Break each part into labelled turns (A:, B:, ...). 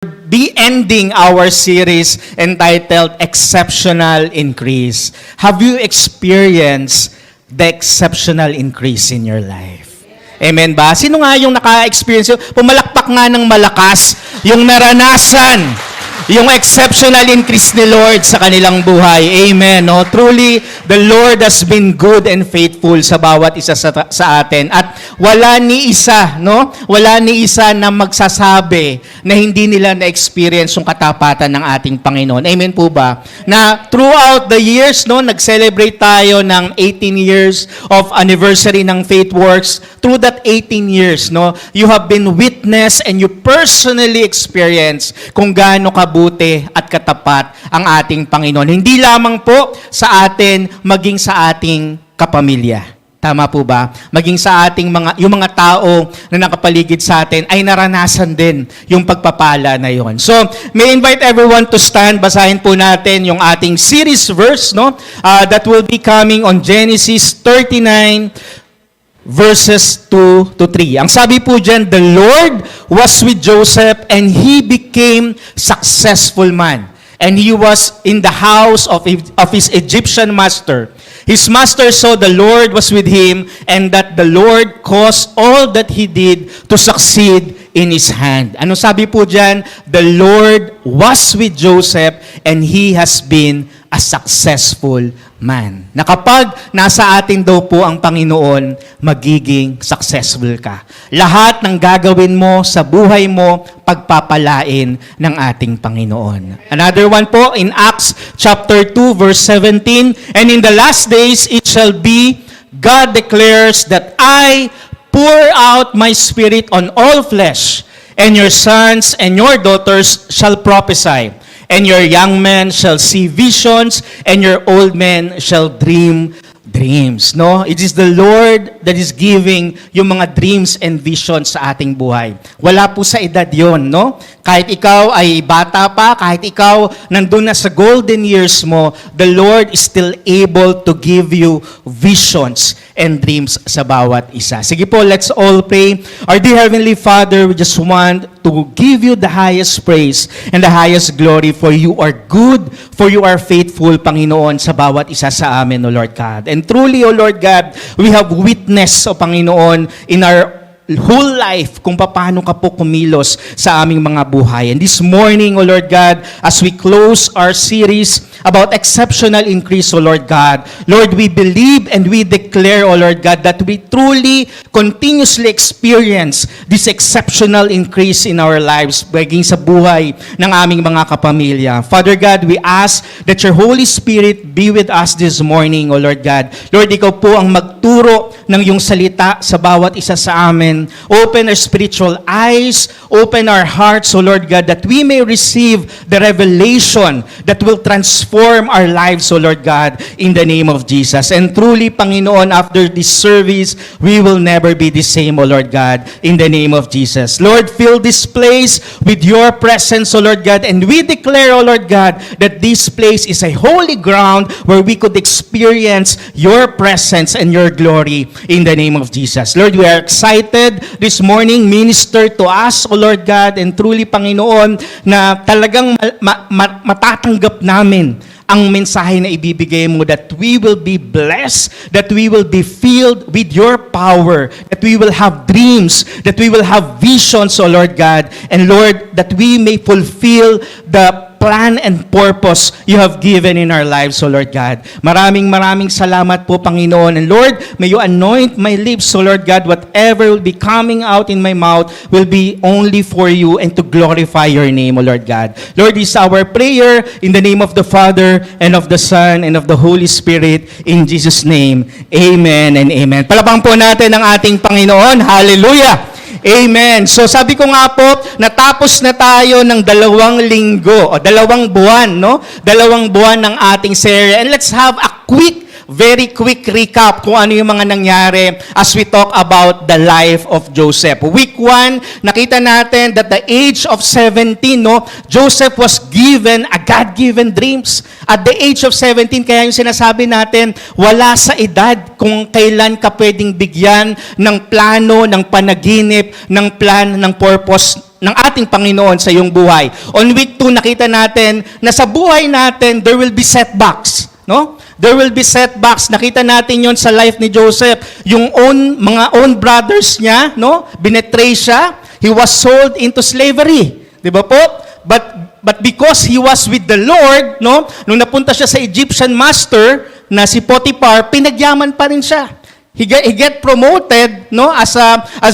A: be ending our series entitled Exceptional Increase. Have you experienced the exceptional increase in your life? Amen ba? Sino nga yung naka-experience yun? Pumalakpak nga ng malakas yung naranasan, yung exceptional increase ni Lord sa kanilang buhay. Amen. No? Truly, the Lord has been good and faithful sa bawat isa sa atin. At wala ni isa na magsasabi na hindi nila na-experience yung katapatan ng ating Panginoon. Amen po ba? Na throughout the years, nag-celebrate tayo ng 18 years of anniversary ng Faith Works. Through that 18 years, you have been witness and you personally experience kung gaano kabuti at katapat ang ating Panginoon. Hindi lamang po sa atin, maging sa ating kapamilya. Tama po ba? Maging sa ating yung mga tao na nakapaligid sa atin ay naranasan din yung pagpapala na yon. So, may invite everyone to stand. Basahin po natin yung ating series verse, that will be coming on Genesis 39, verses 2 to 3. Ang sabi po dyan, the Lord was with Joseph and he became successful man. And he was in the house of his Egyptian master. His master saw the Lord was with him and that the Lord caused all that he did to succeed in his hand. Ano sabi po dyan? The Lord was with Joseph and he has been a successful man. Na kapag nasa atin daw po ang Panginoon, magiging successful ka. Lahat ng gagawin mo sa buhay mo, pagpapalain ng ating Panginoon. Another one po, in Acts chapter 2, verse 17, and in the last days it shall be, God declares that I pour out my spirit on all flesh, and your sons and your daughters shall prophesy. And your young men shall see visions, and your old men shall dream dreams. No? It is the Lord that is giving yung mga dreams and visions sa ating buhay. Wala po sa edad yon, no? Kahit ikaw ay bata pa, kahit ikaw nandun na sa golden years mo, the Lord is still able to give you visions and dreams sa bawat isa. Sige po, let's all pray. Our dear Heavenly Father, we just want to give you the highest praise and the highest glory for you are good, for you are faithful, Panginoon, sa bawat isa sa amin, O Lord God. And truly, O Lord God, we have witness, O Panginoon, in our whole life kung paano ka po kumilos sa aming mga buhay. And this morning, O Lord God, as we close our series about exceptional increase, O Lord God, Lord, we believe and we declare, O Lord God, that we truly continuously experience this exceptional increase in our lives, baging sa buhay ng aming mga kapamilya. Father God, we ask that your Holy Spirit be with us this morning, O Lord God. Lord, ikaw po ang magturo ng iyong salita sa bawat isa sa amin. Open our spiritual eyes, open our hearts, O Lord God, that we may receive the revelation that will transform our lives, O Lord God, in the name of Jesus. And truly, Panginoon, after this service, we will never be the same, O Lord God, in the name of Jesus. Lord, fill this place with your presence, O Lord God, and we declare, O Lord God, that this place is a holy ground where we could experience your presence and your glory in the name of Jesus. Lord, we are excited this morning, minister to us, O Lord God, and truly, Panginoon, na talagang matatanggap namin ang mensahe na ibibigay mo, that we will be blessed, that we will be filled with your power, that we will have dreams, that we will have visions, O Lord God, and Lord, that we may fulfill the plan and purpose you have given in our lives, O Lord God. Maraming salamat po, Panginoon. And Lord, may you anoint my lips, O Lord God. Whatever will be coming out in my mouth will be only for you and to glorify your name, O Lord God. Lord, this is our prayer in the name of the Father and of the Son and of the Holy Spirit. In Jesus' name, amen and amen. Palabang po natin ang ating Panginoon. Hallelujah! Amen. So sabi ko nga po, natapos na tayo ng 2 linggo o 2 buwan, no? 2 buwan ng ating serye. And let's have a very quick recap kung ano yung mga nangyari as we talk about the life of Joseph. Week 1, nakita natin that the age of 17, Joseph was given a God-given dreams. At the age of 17, kaya yung sinasabi natin, wala sa edad kung kailan ka pwedeng bigyan ng plano, ng panaginip, ng plan, ng purpose ng ating Panginoon sa iyong buhay. On week 2, nakita natin na sa buhay natin, there will be setbacks. No? There will be setbacks. Nakita natin yon sa life ni Joseph. Yung mga own brothers niya, no? Binetray siya. He was sold into slavery. Di ba po? But because he was with the Lord, no? Nung napunta siya sa Egyptian master na si Potiphar, pinagyaman pa rin siya. He get promoted, no, as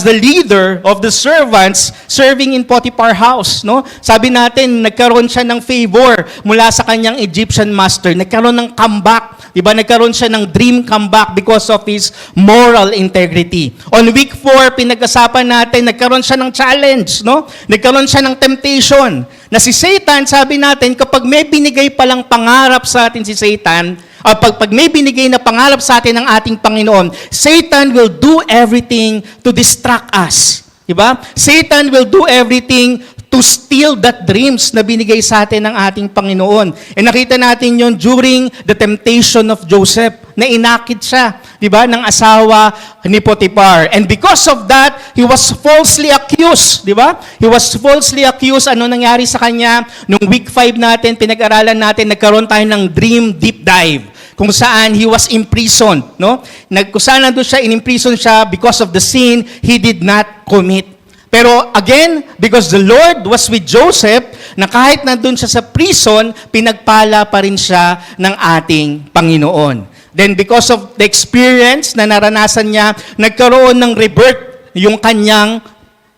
A: the leader of the servants serving in Potiphar house, no? Sabi natin, nagkaroon siya ng favor mula sa kanyang Egyptian master. Nagkaroon ng comeback, 'di ba? Nagkaroon siya ng dream comeback because of his moral integrity. On week 4, pinag-usapan natin, nagkaroon siya ng challenge, no? Nagkaroon siya ng temptation. Na si Satan, sabi natin, kapag may binigay palang pangarap sa atin si Satan, pag may binigay na pangarap sa atin ng ating Panginoon, Satan will do everything to distract us. Diba? Satan will do everything to steal that dreams na binigay sa atin ng ating Panginoon. E nakita natin yon during the temptation of Joseph, na inakit siya, diba, ng asawa ni Potiphar. And because of that, he was falsely accused, diba? He was falsely accused. Ano nangyari sa kanya? Nung week 5 natin, pinag-aralan natin, nagkaroon tayo ng dream deep dive, kung saan he was imprisoned, no? Kung saan nandun siya, in-imprison siya because of the sin he did not commit. Pero again, because the Lord was with Joseph, na kahit nandun siya sa prison, pinagpala pa rin siya ng ating Panginoon. Then because of the experience na naranasan niya, nagkaroon ng rebirth yung kanyang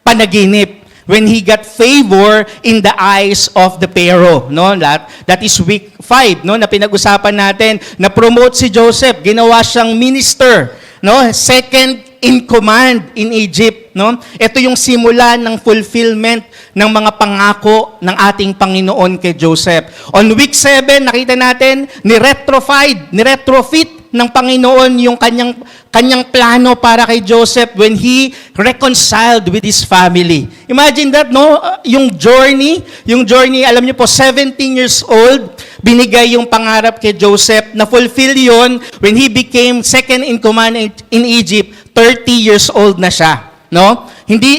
A: panaginip. When he got favor in the eyes of the Pharaoh, no? That is week 5, no? Na pinag-usapan natin, na promote si Joseph, ginawa siyang minister, no? Second in command in Egypt, no? Ito yung simula ng fulfillment ng mga pangako ng ating Panginoon kay Joseph. On week 7, nakita natin, niretrofit ng Panginoon yung kanyang plano para kay Joseph when he reconciled with his family. Imagine that, no? Yung journey, alam niyo po, 17 years old, binigay yung pangarap kay Joseph, na fulfill yon when he became second in command in Egypt, 30 years old na siya, no?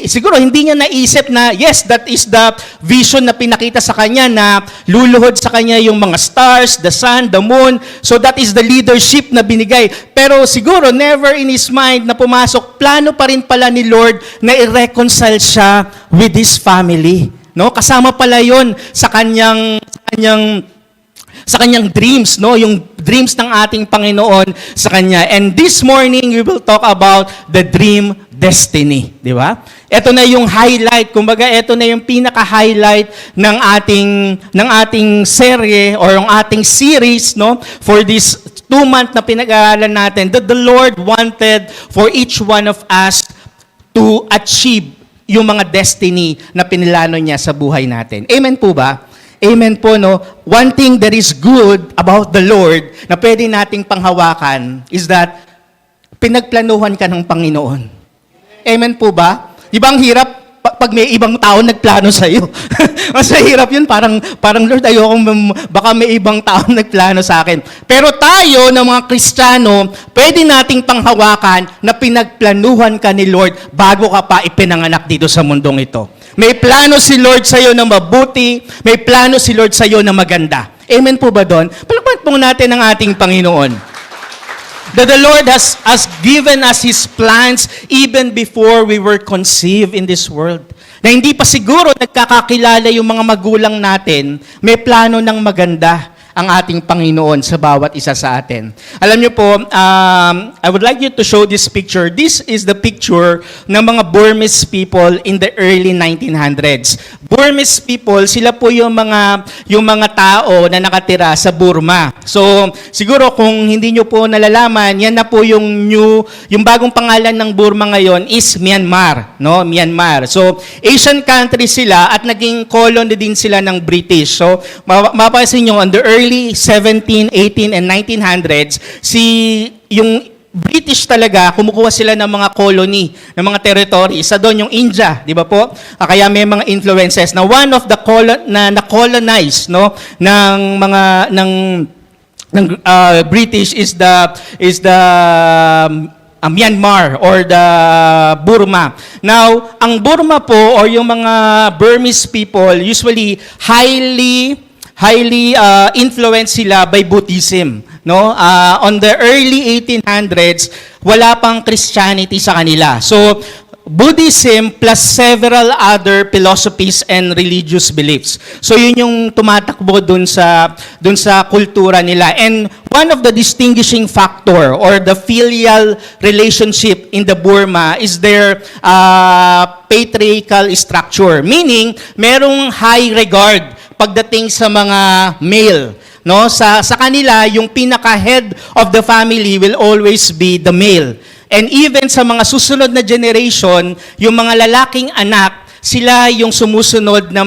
A: Siguro hindi niya naisip na, yes, that is the vision na pinakita sa kanya, na luluhod sa kanya yung mga stars, the sun, the moon. So that is the leadership na binigay. Pero siguro never in his mind na pumasok, plano pa rin pala ni Lord na i-reconcile siya with his family. No? Kasama pala yon sa kanyang dreams, no? Yung dreams ng ating Panginoon sa kanya. And this morning, we will talk about the dream destiny, di ba? Ito na yung highlight, kumbaga ito na yung pinaka-highlight ng ating serye or yung ating series, no? For this 2-month na pinag-aaralan natin, that the Lord wanted for each one of us to achieve yung mga destiny na pinilano niya sa buhay natin. Amen po ba? Amen po, no? One thing that is good about the Lord na pwede nating panghawakan is that pinagplanuhan ka ng Panginoon. Amen po ba? Di ba ang hirap pag may ibang tao nagplano sa iyo? Mas hirap yun, parang Lord, baka may ibang tao nagplano sa akin. Pero tayo, ng mga Kristiyano, pwede nating panghawakan na pinagplanuhan ka ni Lord bago ka pa ipinanganak dito sa mundong ito. May plano si Lord sa iyo na mabuti, may plano si Lord sa iyo na maganda. Amen po ba doon? Palakpakan po natin ang ating Panginoon. That the Lord has given us His plans even before we were conceived in this world. Na hindi pa siguro nagkakakilala yung mga magulang natin, may plano ng maganda ang ating Panginoon sa bawat isa sa atin. Alam niyo po, I would like you to show this picture. This is the picture ng mga Burmese people in the early 1900s. Burmese people, sila po yung mga tao na nakatira sa Burma. So, siguro kung hindi niyo po nalalaman, yan na po yung bagong pangalan ng Burma ngayon is Myanmar, no? Myanmar. So, Asian country sila at naging colony din sila ng British. So, mapapansin niyo on the early 17, 18, and 1900s, yung British talaga, kumukuha sila ng mga colony, ng mga territory. Isa doon yung India, di ba po? Kaya may mga influences na one of the na-colonize, no, ng British is the Myanmar or the Burma. Now, ang Burma po or yung mga Burmese people usually highly influenced sila by Buddhism, no? On the early 1800s, wala pang Christianity sa kanila. So, Buddhism plus several other philosophies and religious beliefs. So yun yung tumatakbo dun sa kultura nila. And one of the distinguishing factor or the filial relationship in the Burma is their patriarchal structure. Meaning, merong high regard pagdating sa mga male. No? Sa kanila, yung pinaka-head of the family will always be the male. And even sa mga susunod na generation, yung mga lalaking anak, sila yung sumusunod na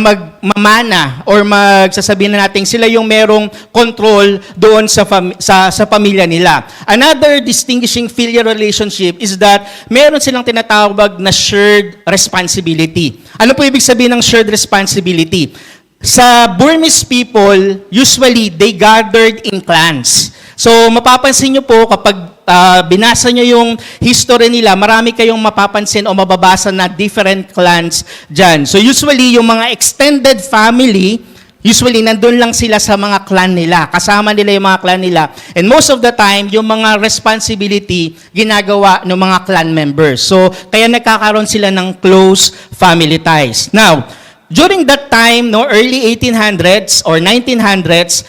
A: magmamana or magsasabihin na natin, sila yung merong control doon sa pamilya nila. Another distinguishing filial relationship is that meron silang tinatawag na shared responsibility. Ano po ibig sabihin ng shared responsibility? Sa Burmese people, usually they gathered in clans. So mapapansin nyo po kapag binasa nyo yung history nila, marami kayong mapapansin o mababasa na different clans dyan. So usually, yung mga extended family, usually nandun lang sila sa mga clan nila. Kasama nila yung mga clan nila. And most of the time, yung mga responsibility, ginagawa ng mga clan members. So kaya nagkakaroon sila ng close family ties. Now, during that time, no, early 1800s or 1900s,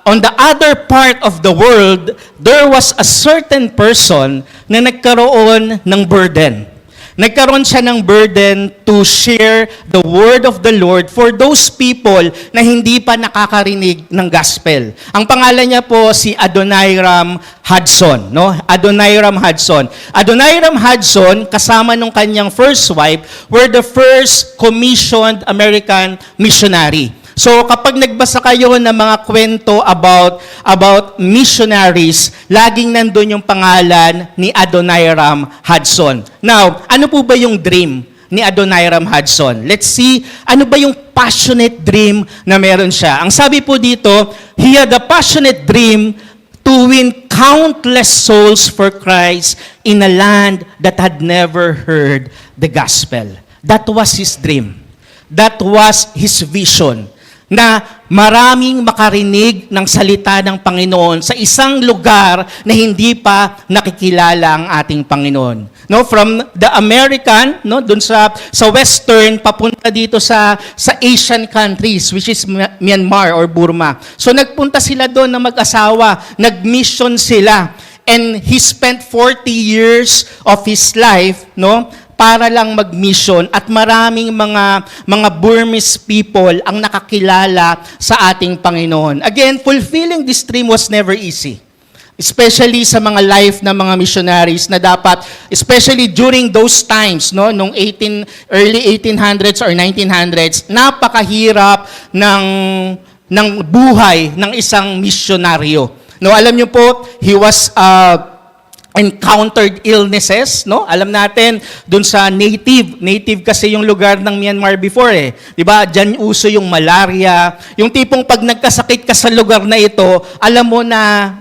A: on the other part of the world, there was a certain person na nagkaroon ng burden. Nagkaroon siya ng burden to share the word of the Lord for those people na hindi pa nakakarinig ng gospel. Ang pangalan niya po si Adoniram Hudson, no? Adoniram Hudson. Adoniram Hudson, kasama nung kanyang first wife, were the first commissioned American missionary. So kapag nagbasa kayo ng mga kwento about missionaries, laging nandun yung pangalan ni Adoniram Hudson. Now, ano po ba yung dream ni Adoniram Hudson? Let's see, ano ba yung passionate dream na meron siya? Ang sabi po dito, he had a passionate dream to win countless souls for Christ in a land that had never heard the gospel. That was his dream. That was his vision. Na maraming makarinig ng salita ng Panginoon sa isang lugar na hindi pa nakikilala ang ating Panginoon. No, from the American, no, dun sa western papunta dito sa Asian countries, which is Myanmar or Burma. So nagpunta sila doon na mag-asawa, nag-mission sila. And he spent 40 years of his life, no, para lang mag-mission at maraming mga Burmese people ang nakakilala sa ating Panginoon. Again, fulfilling this dream was never easy. Especially sa mga life ng mga missionaries na dapat, especially during those times, no, nung early 1800s or 1900s, napakahirap ng buhay ng isang misyonaryo. No, alam niyo po, he was encountered illnesses, no? Alam natin dun sa native kasi yung lugar ng Myanmar before 'di ba? Diyan uso yung malaria, yung tipong pag nagkasakit ka sa lugar na ito, alam mo na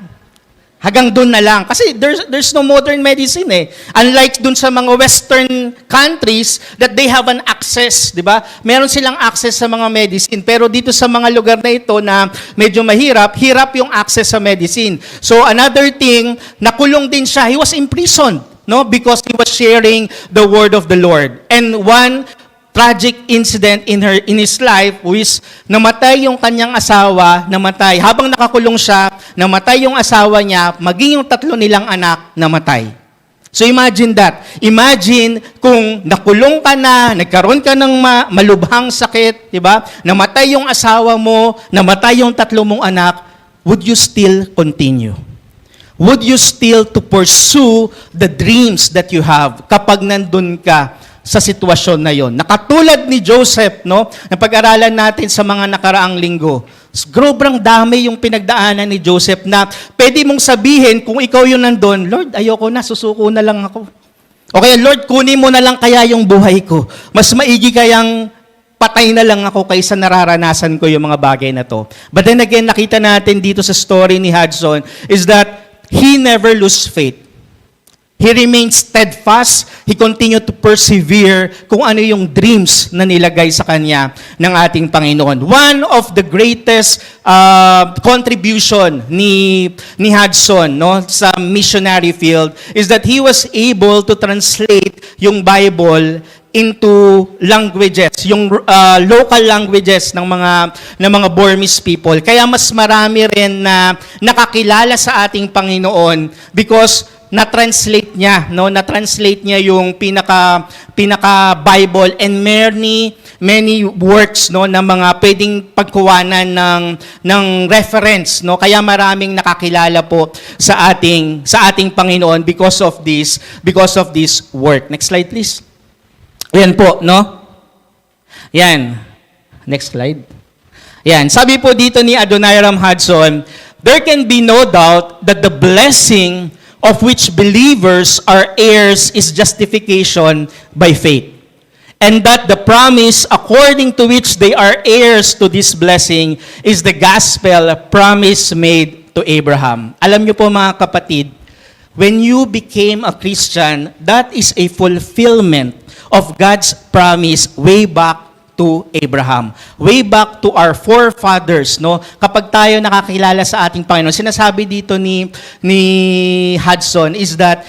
A: hanggang doon na lang. Kasi there's no modern medicine Unlike doon sa mga western countries that they have an access, di ba? Meron silang access sa mga medicine. Pero dito sa mga lugar na ito na medyo hirap yung access sa medicine. So another thing, nakulong din siya. He was imprisoned, no? Because he was sharing the word of the Lord. And one tragic incident in his life which namatay yung kanyang asawa, namatay. Habang nakakulong siya, namatay yung asawa niya, maging yung 3 nilang anak namatay. So imagine that. Imagine kung nakulong ka na, nagkaroon ka ng malubhang sakit, 'di ba? Namatay yung asawa mo, namatay yung 3 mong anak, would you still continue? Would you still to pursue the dreams that you have kapag nandun ka sa sitwasyon na yon? Nakatulad ni Joseph, no, na pag-aralan natin sa mga nakaraang linggo. Sobrang dami yung pinagdaanan ni Joseph na pwede mong sabihin kung ikaw yung nandun, Lord, ayoko na, susuko na lang ako. O kaya, Lord, kunin mo na lang kaya yung buhay ko. Mas maigi kayang patay na lang ako kaysa nararanasan ko yung mga bagay na to. But then again, nakita natin dito sa story ni Hudson is that he never lose faith. He remained steadfast. He continued to persevere kung ano yung dreams na nilagay sa kanya ng ating Panginoon. One of the greatest contribution ni Hudson, no, sa missionary field is that he was able to translate yung Bible into languages, yung local languages ng mga Burmese people. Kaya mas marami rin na nakakilala sa ating Panginoon because na-translate niya yung pinaka Bible and many works, no, na mga pwedeng pagkuwanan ng reference, no. Kaya maraming nakakilala po sa ating Panginoon because of this work. Next slide please. Yan po, no? Yan. Next slide. Yan. Sabi po dito ni Adoniram Hudson, there can be no doubt that the blessing of which believers are heirs is justification by faith. And that the promise according to which they are heirs to this blessing is the gospel promise made to Abraham. Alam niyo po mga kapatid, when you became a Christian, that is a fulfillment of God's promise way back to Abraham. Way back to our forefathers, no? Kapag tayo nakakilala sa ating Panginoon, sinasabi dito ni Hudson is that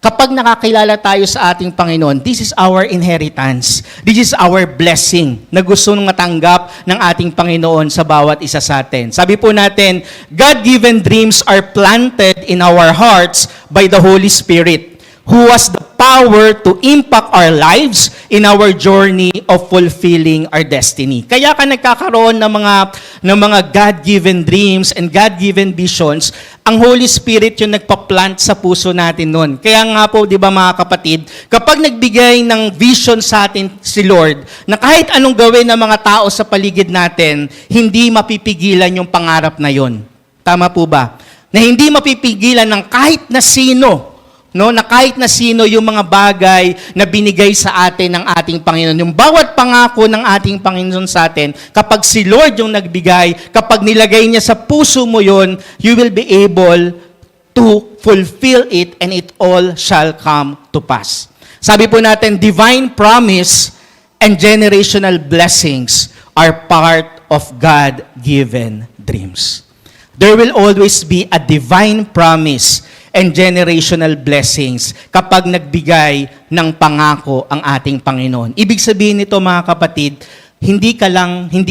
A: kapag nakakilala tayo sa ating Panginoon, this is our inheritance. This is our blessing na gusto nang matanggap ng ating Panginoon sa bawat isa sa atin. Sabi po natin, God-given dreams are planted in our hearts by the Holy Spirit, who has the power to impact our lives in our journey of fulfilling our destiny. Kaya ka nagkakaroon ng mga God-given dreams and God-given visions, ang Holy Spirit yung nagpa-plant sa puso natin nun. Kaya nga po, di ba mga kapatid, kapag nagbigay ng vision sa atin si Lord, na kahit anong gawin ng mga tao sa paligid natin, hindi mapipigilan yung pangarap na yon. Tama po ba? Na hindi mapipigilan ng kahit na sino, no, na kahit na sino yung mga bagay na binigay sa atin ng ating Panginoon. Yung bawat pangako ng ating Panginoon sa atin, kapag si Lord yung nagbigay, kapag nilagay niya sa puso mo yon, you will be able to fulfill it and it all shall come to pass. Sabi po natin, divine promise and generational blessings are part of God-given dreams. There will always be a divine promise and generational blessings kapag nagbigay ng pangako ang ating Panginoon. Ibig sabihin nito mga kapatid, hindi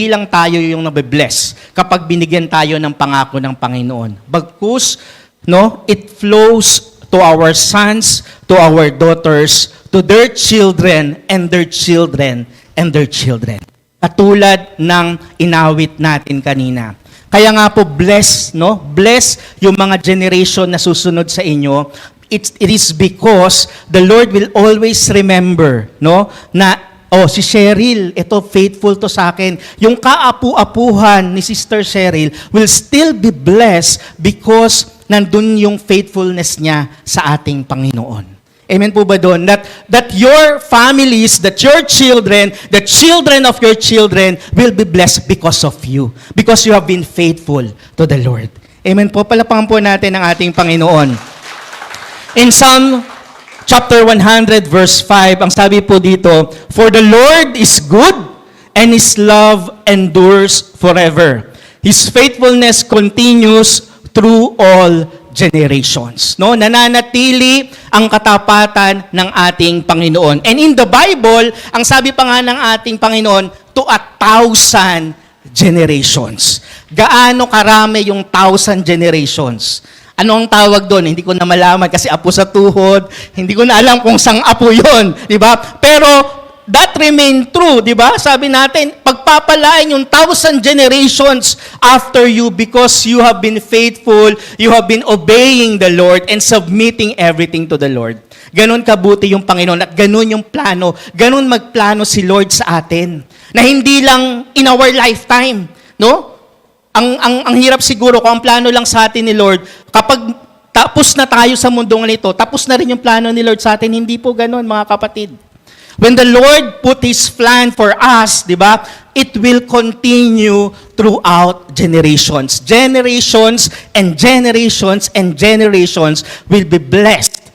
A: lang tayo yung nabe-bless kapag binigyan tayo ng pangako ng Panginoon. Bagkus, no, it flows to our sons, to our daughters, to their children and their children and their children. Katulad ng inawit natin kanina. Kaya nga po, bless, no? Bless yung mga generation na susunod sa inyo. It is because the Lord will always remember, no? Na, si Cheryl, ito, faithful to sa akin. Yung kaapu-apuhan ni Sister Cheryl will still be blessed because nandun yung faithfulness niya sa ating Panginoon. Amen po ba doon? That your families, that your children, the children of your children will be blessed because of you. Because you have been faithful to the Lord. Amen po. Palapakan po natin ang ating Panginoon. In Psalm chapter 100 verse 5, ang sabi po dito, for the Lord is good and His love endures forever. His faithfulness continues through all generations. No, nananatili ang katapatan ng ating Panginoon. And in the Bible, ang sabi pa nga ng ating Panginoon, to 1,000 generations. Gaano karami yung 1,000 generations? Ano ang tawag doon? Hindi ko na malaman kasi apo sa tuhod. Hindi ko na alam kung sang apo yon, di ba? Pero that remain true, di ba? Sabi natin, pagpapalain yung 1,000 generations after you because you have been faithful, you have been obeying the Lord and submitting everything to the Lord. Ganon kabuti yung Panginoon at ganon yung plano. Ganon magplano si Lord sa atin. Na hindi lang in our lifetime, no? Ang hirap siguro kung ang plano lang sa atin ni Lord, kapag tapos na tayo sa mundong nito, tapos na rin yung plano ni Lord sa atin, hindi po ganon mga kapatid. When the Lord put His plan for us, di ba, it will continue throughout generations. Generations and generations and generations will be blessed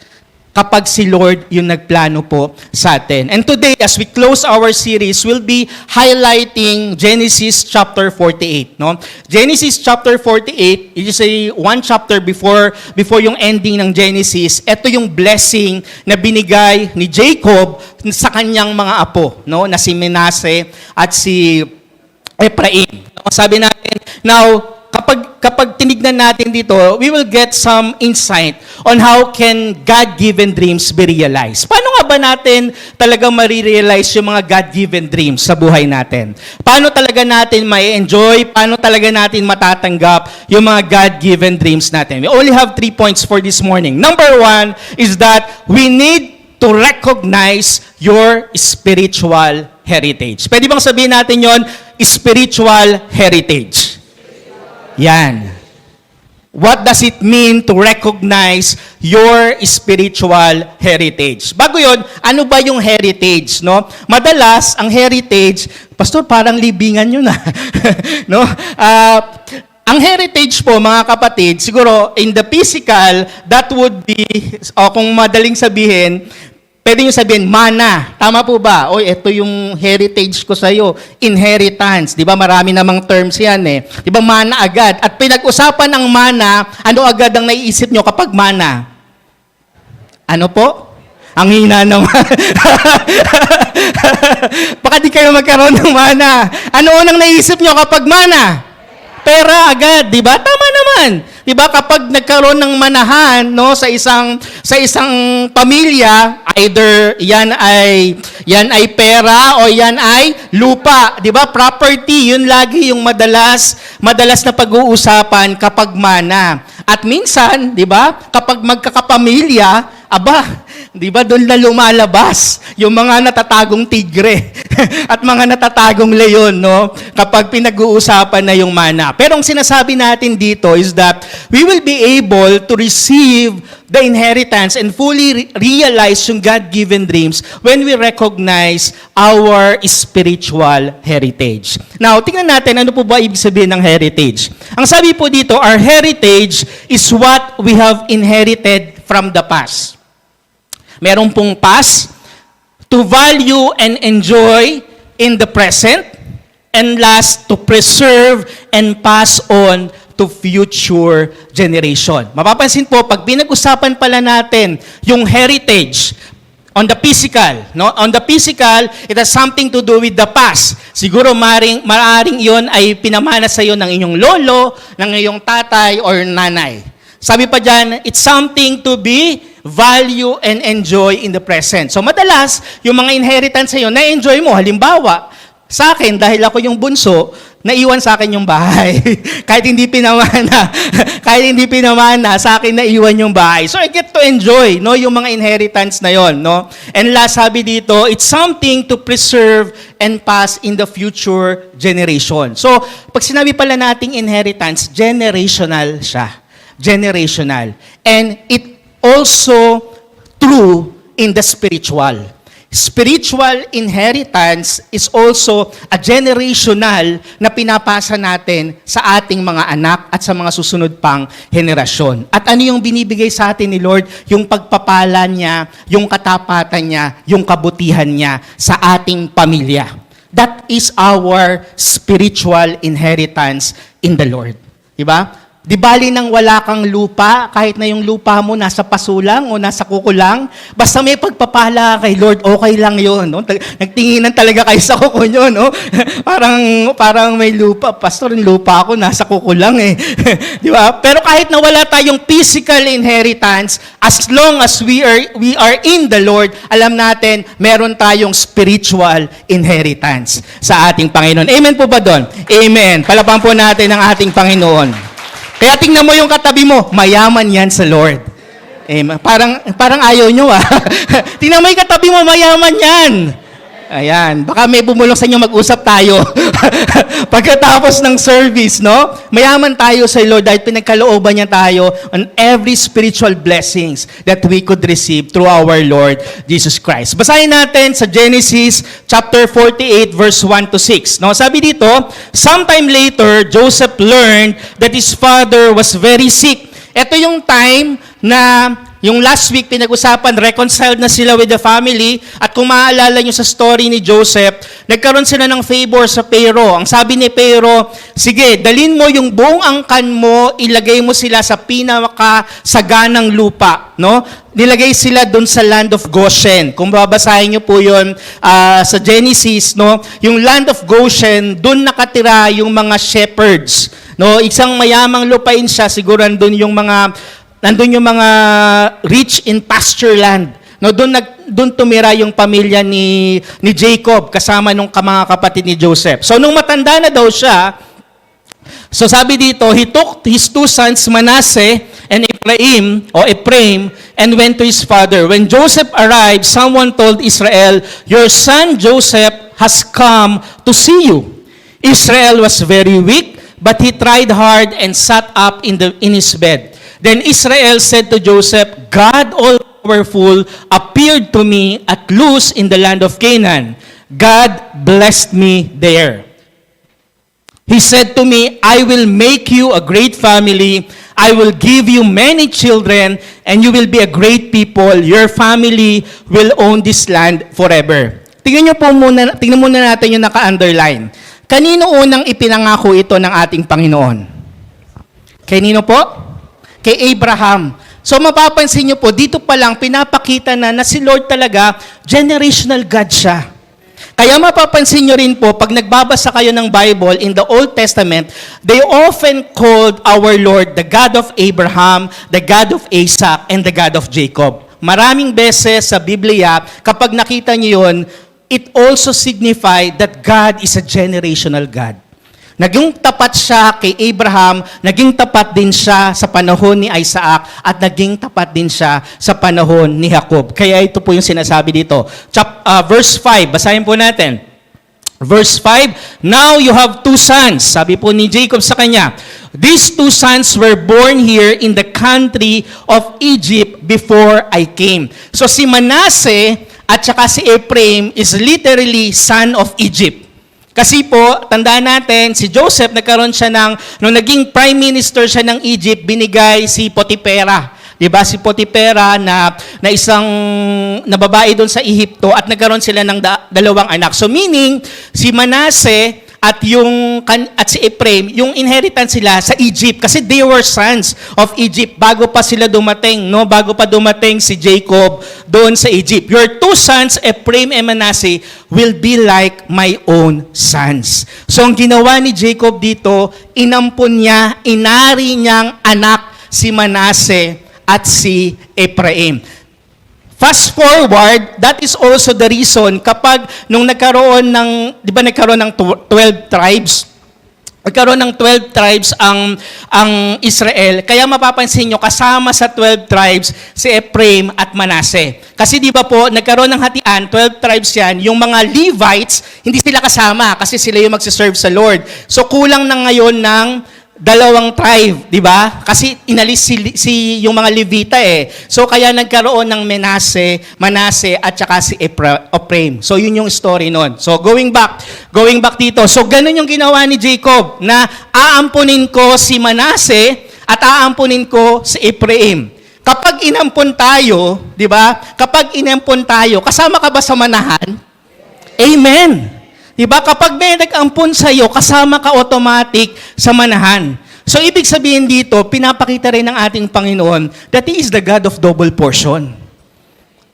A: kapag si Lord yung nagplano po sa atin. And today, as we close our series, we'll be highlighting Genesis chapter 48. No? Genesis chapter 48, it is one chapter before yung ending ng Genesis. Ito yung blessing na binigay ni Jacob sa kanyang mga apo, no? Na si Manasseh at si Ephraim. No? Sabi natin, now, kapag tinignan natin dito, we will get some insight on how can God-given dreams be realized. Paano nga ba natin talaga marirealize yung mga God-given dreams sa buhay natin? Paano talaga natin mai-enjoy? Paano talaga natin matatanggap yung mga God-given dreams natin? We only have 3 points for this morning. Number 1 is that we need to recognize your spiritual heritage. Pwede bang sabihin natin yon? Spiritual heritage. Yan. What does it mean to recognize your spiritual heritage? Bago yon, ano ba yung heritage, no? Madalas, ang heritage, Pastor, parang libingan yun na. No? Ang heritage po, mga kapatid, siguro in the physical, that would be, kung madaling sabihin, pwede nyo sabihin, mana. Tama po ba? O, ito yung heritage ko sa'yo. Inheritance. Di ba? Marami namang terms yan eh. Di ba? Mana agad. At pinag-usapan ng mana, ano agad ang naiisip nyo kapag mana? Ano po? Ang hina naman. Baka di kayo magkaroon ng mana. Ano unang naisip nyo kapag mana? Pera agad, di ba? Tama naman. Di ba? Kapag nagkaroon ng manahan, no, sa isang pamilya, either yan ay pera o yan ay lupa, di ba? Property, yun lagi yung madalas na pag-uusapan kapag mana. At minsan, di ba? Kapag magkakapamilya, di ba doon na lumalabas yung mga natatagong tigre at mga natatagong leon, no? Kapag pinag-uusapan na yung mana. Pero ang sinasabi natin dito is that we will be able to receive the inheritance and fully realize yung God-given dreams when we recognize our spiritual heritage. Now, tingnan natin ano po ba ibig sabihin ng heritage. Ang sabi po dito, our heritage is what we have inherited from the past. Meron pong past, to value and enjoy in the present, and last, to preserve and pass on to future generation. Mapapansin po, pag pinag-usapan pala natin yung heritage on the physical, no? On the physical, it has something to do with the past. Siguro maaaring iyon ay pinamana sa iyo ng inyong lolo, ng iyong tatay or nanay. Sabi pa dyan, it's something to be value and enjoy in the present. So madalas, yung mga inheritance sa'yo, na-enjoy mo. Halimbawa, sa akin, dahil ako yung bunso, naiwan sa akin yung bahay. Kahit hindi pinamana, sa akin naiwan yung bahay. So I get to enjoy, no, yung mga inheritance na yon, no? And last, sabi dito, it's something to preserve and pass in the future generation. So, pag sinabi pala nating inheritance, generational siya. Generational. And it also true in the spiritual. Spiritual inheritance is also a generational na pinapasa natin sa ating mga anak at sa mga susunod pang henerasyon. At ano yung binibigay sa atin ni Lord? Yung pagpapala niya, yung katapatan niya, yung kabutihan niya sa ating pamilya. That is our spiritual inheritance in the Lord. Diba? Di bali nang wala kang lupa, kahit na yung lupa mo nasa pasulang o nasa kukulang, basta may pagpapala kay Lord, okay lang yun. No? Nagtinginan talaga kayo sa kuko nyo, no? parang may lupa. Pastor, yung lupa ako nasa kukulang eh. Di ba? Pero kahit na wala tayong physical inheritance, as long as we are in the Lord, alam natin, meron tayong spiritual inheritance sa ating Panginoon. Amen po ba doon? Amen. Palapakan po natin ang ating Panginoon. Kaya tingnan mo yung katabi mo, mayaman yan sa Lord. Parang ayaw nyo ah. Tingnan mo yung katabi mo, mayaman yan. Ayan, baka may bumulong sa inyo, mag-usap tayo. Pagkatapos ng service, no? Mayaman tayo sa Lord dahil pinagkalooban niya tayo on every spiritual blessings that we could receive through our Lord Jesus Christ. Basahin natin sa Genesis chapter 48 verse 1 to 6. No, sabi dito, sometime later, Joseph learned that his father was very sick. Ito yung time na yung last week pinag-usapan, reconciled na sila with the family. At kung maaalala nyo sa story ni Joseph, nagkaroon sila ng favor sa Pharaoh. Ang sabi ni Pharaoh, sige, dalin mo yung buong angkan mo, ilagay mo sila sa pinakasaganang lupa. No? Nilagay sila doon sa land of Goshen. Kung babasahin nyo po yun sa Genesis, no? Yung land of Goshen, doon nakatira yung mga shepherds. No? Isang mayamang lupain siya, siguro nandun yung mga rich in pasture land. No, doon tumira yung pamilya ni Jacob kasama nung mga kapatid ni Joseph. So nung matanda na daw siya, so sabi dito, he took his two sons Manasseh and Ephraim and went to his father. When Joseph arrived, someone told Israel, "Your son Joseph has come to see you." Israel was very weak, but he tried hard and sat up in his bed. Then Israel said to Joseph, "God all-powerful appeared to me at Luz in the land of Canaan. God blessed me there. He said to me, I will make you a great family. I will give you many children, and you will be a great people. Your family will own this land forever." Tingnan muna natin yung naka-underline. Kanino unang ipinangako ito ng ating Panginoon? Kanino po? Kay Abraham. So mapapansin niyo po, dito pa lang pinapakita na si Lord talaga, generational God siya. Kaya mapapansin niyo rin po, pag nagbabasa kayo ng Bible in the Old Testament, they often called our Lord the God of Abraham, the God of Isaac, and the God of Jacob. Maraming beses sa Biblia, kapag nakita niyo yun, it also signified that God is a generational God. Naging tapat siya kay Abraham, naging tapat din siya sa panahon ni Isaac, at naging tapat din siya sa panahon ni Jacob. Kaya ito po yung sinasabi dito. Verse 5, basahin po natin. Verse 5, "Now you have two sons." Sabi po ni Jacob sa kanya, "These two sons were born here in the country of Egypt before I came." So si Manasseh at saka si Ephraim is literally son of Egypt. Kasi po, tandaan natin, si Joseph, nagkaroon siya nung naging prime minister siya ng Egypt, binigay si Potipera. Diba? Si Potipera na isang babae doon sa Ehipto, at nagkaroon sila ng dalawang anak. So meaning, si Manasseh at si Ephraim, yung inheritance sila sa Egypt, kasi they were sons of Egypt bago pa sila dumating, no? Bago pa dumating si Jacob doon sa Egypt. Your two sons, Ephraim and Manasseh, will be like my own sons. So ang ginawa ni Jacob dito, inampun niya, inari niyang anak si Manasseh at si Ephraim. Fast forward, that is also the reason kapag nung nagkaroon ng 12 tribes, nagkaroon ng 12 tribes ang Israel. Kaya mapapansin nyo, kasama sa 12 tribes si Ephraim at Manasseh. Kasi di ba po, nagkaroon ng hatian, 12 tribes yan, yung mga Levites, hindi sila kasama kasi sila yung magsiserve sa Lord. So kulang na ngayon ng 2 tribe, di ba? Kasi inalis si yung mga Levita eh. So kaya nagkaroon ng Manasseh at saka si Ephraim. So yun yung story nun. So going back dito. So ganun yung ginawa ni Jacob, na aampunin ko si Manasseh at aampunin ko si Ephraim. Kapag inampun tayo, di ba? Kapag inampun tayo, kasama ka ba sa manahan? Amen. Diba? Kapag may nag-ampun sa'yo, kasama ka automatic sa manahan. So, ibig sabihin dito, pinapakita rin ng ating Panginoon that He is the God of double portion.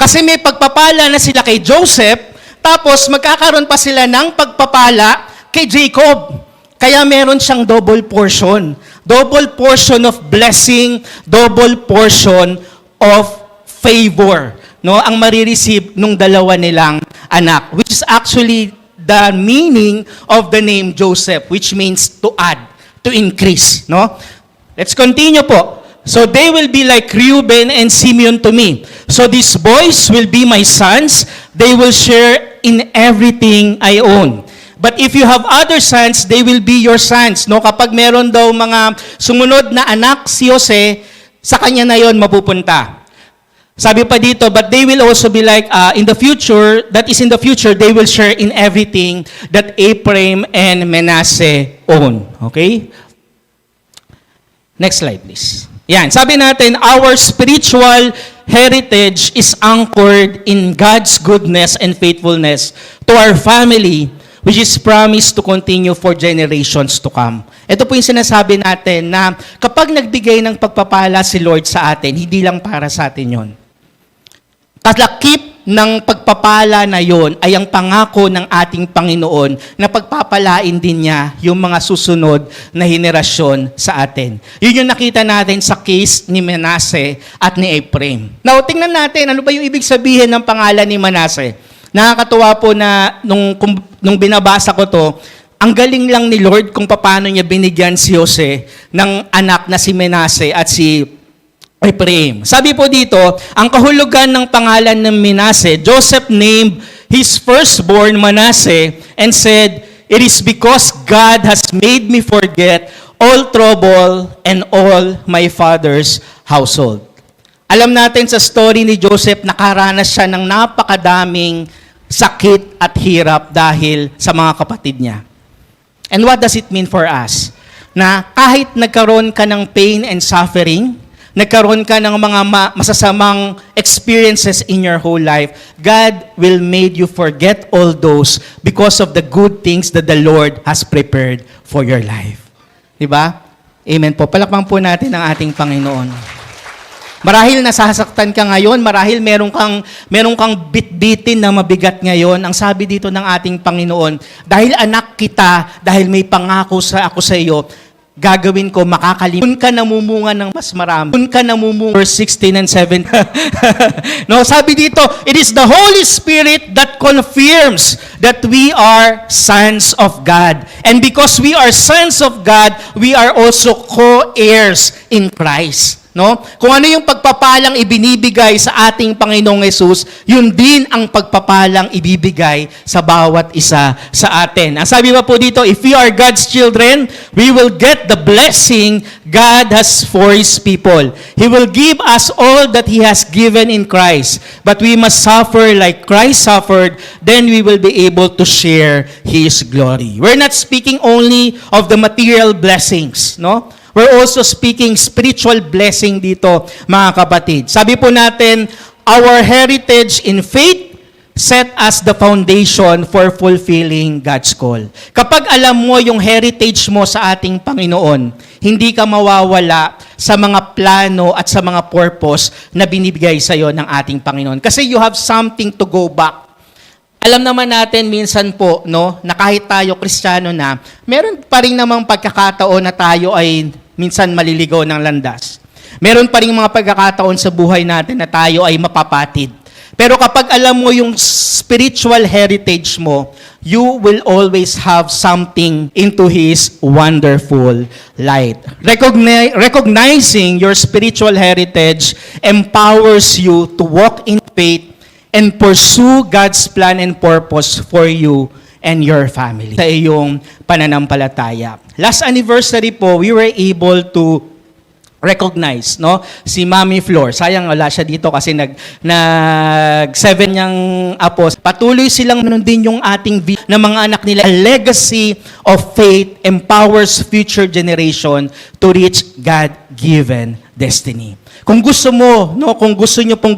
A: Kasi may pagpapala na sila kay Joseph, tapos magkakaroon pa sila ng pagpapala kay Jacob. Kaya meron siyang double portion. Double portion of blessing, double portion of favor. No? Ang marireceive nung dalawa nilang anak, which is actually the meaning of the name Joseph, which means to add, to increase, no? Let's continue po. So they will be like Reuben and Simeon to me. So these boys will be my sons. They will share in everything I own. But if you have other sons, they will be your sons. No, kapag meron daw mga sumunod na anak si Jose, sa kanya na yon mapupunta. Sabi pa dito, but they will also be like, in the future, they will share in everything that Ephraim and Manasseh own. Okay? Next slide, please. Yan, sabi natin, our spiritual heritage is anchored in God's goodness and faithfulness to our family, which is promised to continue for generations to come. Ito po yung sinasabi natin na kapag nagbigay ng pagpapala si Lord sa atin, hindi lang para sa atin yon. Talakip ng pagpapala na yon ay ang pangako ng ating Panginoon na pagpapalain din niya yung mga susunod na henerasyon sa atin. Yun yung nakita natin sa case ni Manasseh at ni Ephraim. Now, tingnan natin, ano ba yung ibig sabihin ng pangalan ni Manasseh? Nakakatuwa po na nung binabasa ko to, ang galing lang ni Lord kung paano niya binigyan si Jose ng anak na si Manasseh at si Ephraim. Sabi po dito, ang kahulugan ng pangalan ng Manasseh, Joseph named his firstborn Manasseh and said, "It is because God has made me forget all trouble and all my father's household." Alam natin sa story ni Joseph, nakaranas siya ng napakadaming sakit at hirap dahil sa mga kapatid niya. And what does it mean for us? Na kahit nagkaroon ka ng pain and suffering, nagkaroon ka ng mga masasamang experiences in your whole life, God will make you forget all those because of the good things that the Lord has prepared for your life. Diba? Amen po. Palakpan po natin ang ating Panginoon. Marahil nasasaktan ka ngayon, marahil meron kang bitbitin na mabigat ngayon. Ang sabi dito ng ating Panginoon, dahil anak kita, dahil may pangako ako sa iyo, gagawin ko, makakalimutan ka namumunga ng mas marami. Doon ka namumunga. Verse 16 and 17. No, sabi dito, it is the Holy Spirit that confirms that we are sons of God. And because we are sons of God, we are also co-heirs in Christ. No? Kung ano yung pagpapalang ibinibigay sa ating Panginoong Yesus, yun din ang pagpapalang ibibigay sa bawat isa sa atin. Ang sabi pa po dito, if we are God's children, we will get the blessing God has for His people. He will give us all that He has given in Christ. But we must suffer like Christ suffered, then we will be able to share His glory. We're not speaking only of the material blessings, no? We're also speaking spiritual blessing dito, mga kapatid. Sabi po natin, our heritage in faith set us the foundation for fulfilling God's call. Kapag alam mo yung heritage mo sa ating Panginoon, hindi ka mawawala sa mga plano at sa mga purpose na binibigay sa iyo ng ating Panginoon. Kasi you have something to go back. Alam naman natin minsan po, no, na kahit tayo Kristiyano na, meron pa rin namang pagkakataon na tayo ay minsan maliligaw ng landas. Meron pa rin mga pagkakataon sa buhay natin na tayo ay mapapatid. Pero kapag alam mo yung spiritual heritage mo, you will always have something into His wonderful light. Recognizing your spiritual heritage empowers you to walk in faith and pursue God's plan and purpose for you and your family sa iyong pananampalataya. Last anniversary po, we were able to recognize, no, si Mami Flor. Sayang wala siya dito kasi nag-7 niyang apos. Patuloy silang din yung ating na mga anak nila. A legacy of faith empowers future generation to reach God-given destiny. Kung gusto mo, no, kung gusto niyo po,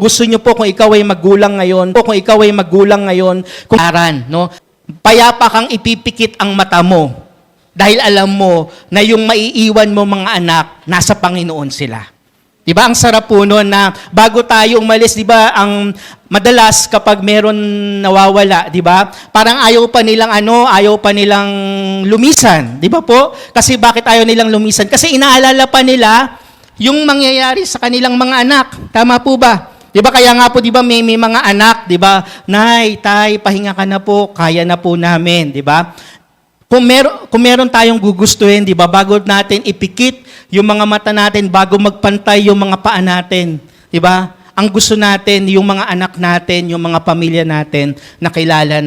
A: kung ikaw ay magulang ngayon, kung aran, no, payapa kang ipipikit ang mata mo dahil alam mo na yung maiiwan mo mga anak, nasa Panginoon sila. Diba? Ang sarap po noon na bago tayo umalis, diba, ang madalas kapag meron nawawala, diba? Parang ayaw pa nilang lumisan, diba po? Kasi bakit ayaw nilang lumisan? Kasi inaalala pa nila yung mangyayari sa kanilang mga anak. Tama po ba? Diba kaya nga po, diba, may mga anak, diba? Nay, tay, pahinga ka na po, kaya na po namin, diba? Kung meron tayong gugustuhin, diba, bago natin ipikit yung mga mata natin, bago magpantay yung mga paa natin, diba? Ang gusto natin, yung mga anak natin, yung mga pamilya natin, nakakilala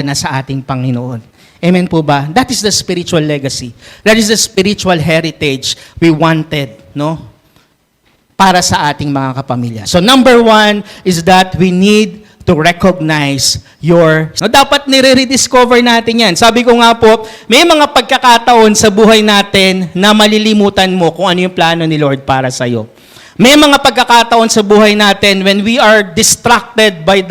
A: na sa ating Panginoon. Amen po ba? That is the spiritual legacy. That is the spiritual heritage we wanted, no? Para sa ating mga kapamilya. So number 1 is that we need to recognize so, dapat nire-rediscover natin yan. Sabi ko nga po, may mga pagkakataon sa buhay natin na malilimutan mo kung ano yung plano ni Lord para sa iyo. May mga pagkakataon sa buhay natin when we are distracted by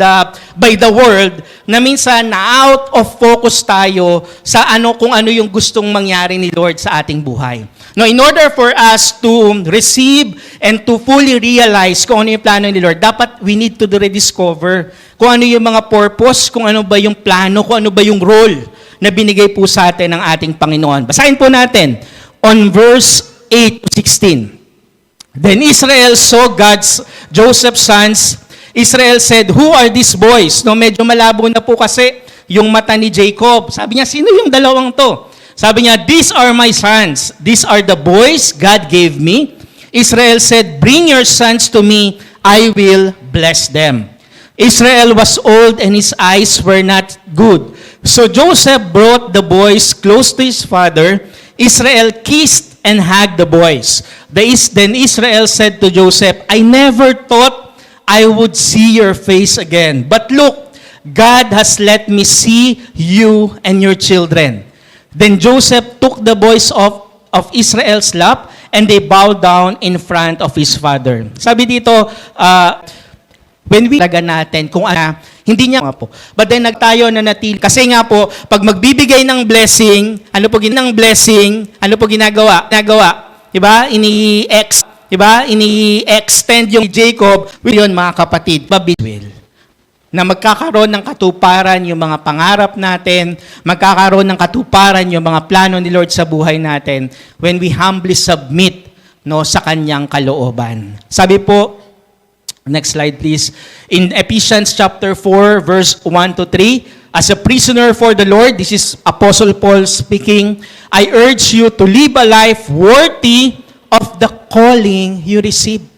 A: the world na minsan na out of focus tayo sa kung ano yung gustong mangyari ni Lord sa ating buhay. No, in order for us to receive and to fully realize kung ano yung plano ni Lord, dapat we need to rediscover kung ano yung mga purpose, kung ano ba yung plano, kung ano ba yung role na binigay po sa atin ng ating Panginoon. Basahin po natin on verse 8 to 16. Then Israel saw Joseph's sons. Israel said, "Who are these boys?" No, medyo malabo na po kasi yung mata ni Jacob. Sabi niya, sino yung dalawang to? Sabi niya, "These are my sons. These are the boys God gave me." Israel said, "Bring your sons to me. I will bless them." Israel was old and his eyes were not good. So Joseph brought the boys close to his father. Israel kissed and hugged the boys. Then Israel said to Joseph, "I never thought I would see your face again. But look, God has let me see you and your children." Then Joseph took the boys of Israel's lap and they bowed down in front of his father. Sabi dito, when we talaga natin kung hindi niya po. But then nagtayo na natin. Kasi nga po, pag magbibigay ng blessing, ano po ginagawa? Diba? Ini-extend yung Jacob. Yun mga kapatid, will. Na magkakaroon ng katuparan yung mga pangarap natin, magkakaroon ng katuparan yung mga plano ni Lord sa buhay natin when we humbly submit sa kanyang kalooban. Sabi po, next slide please. In Ephesians chapter 4 verse 1 to 3, as a prisoner for the Lord, this is Apostle Paul speaking, I urge you to live a life worthy of the calling you receive.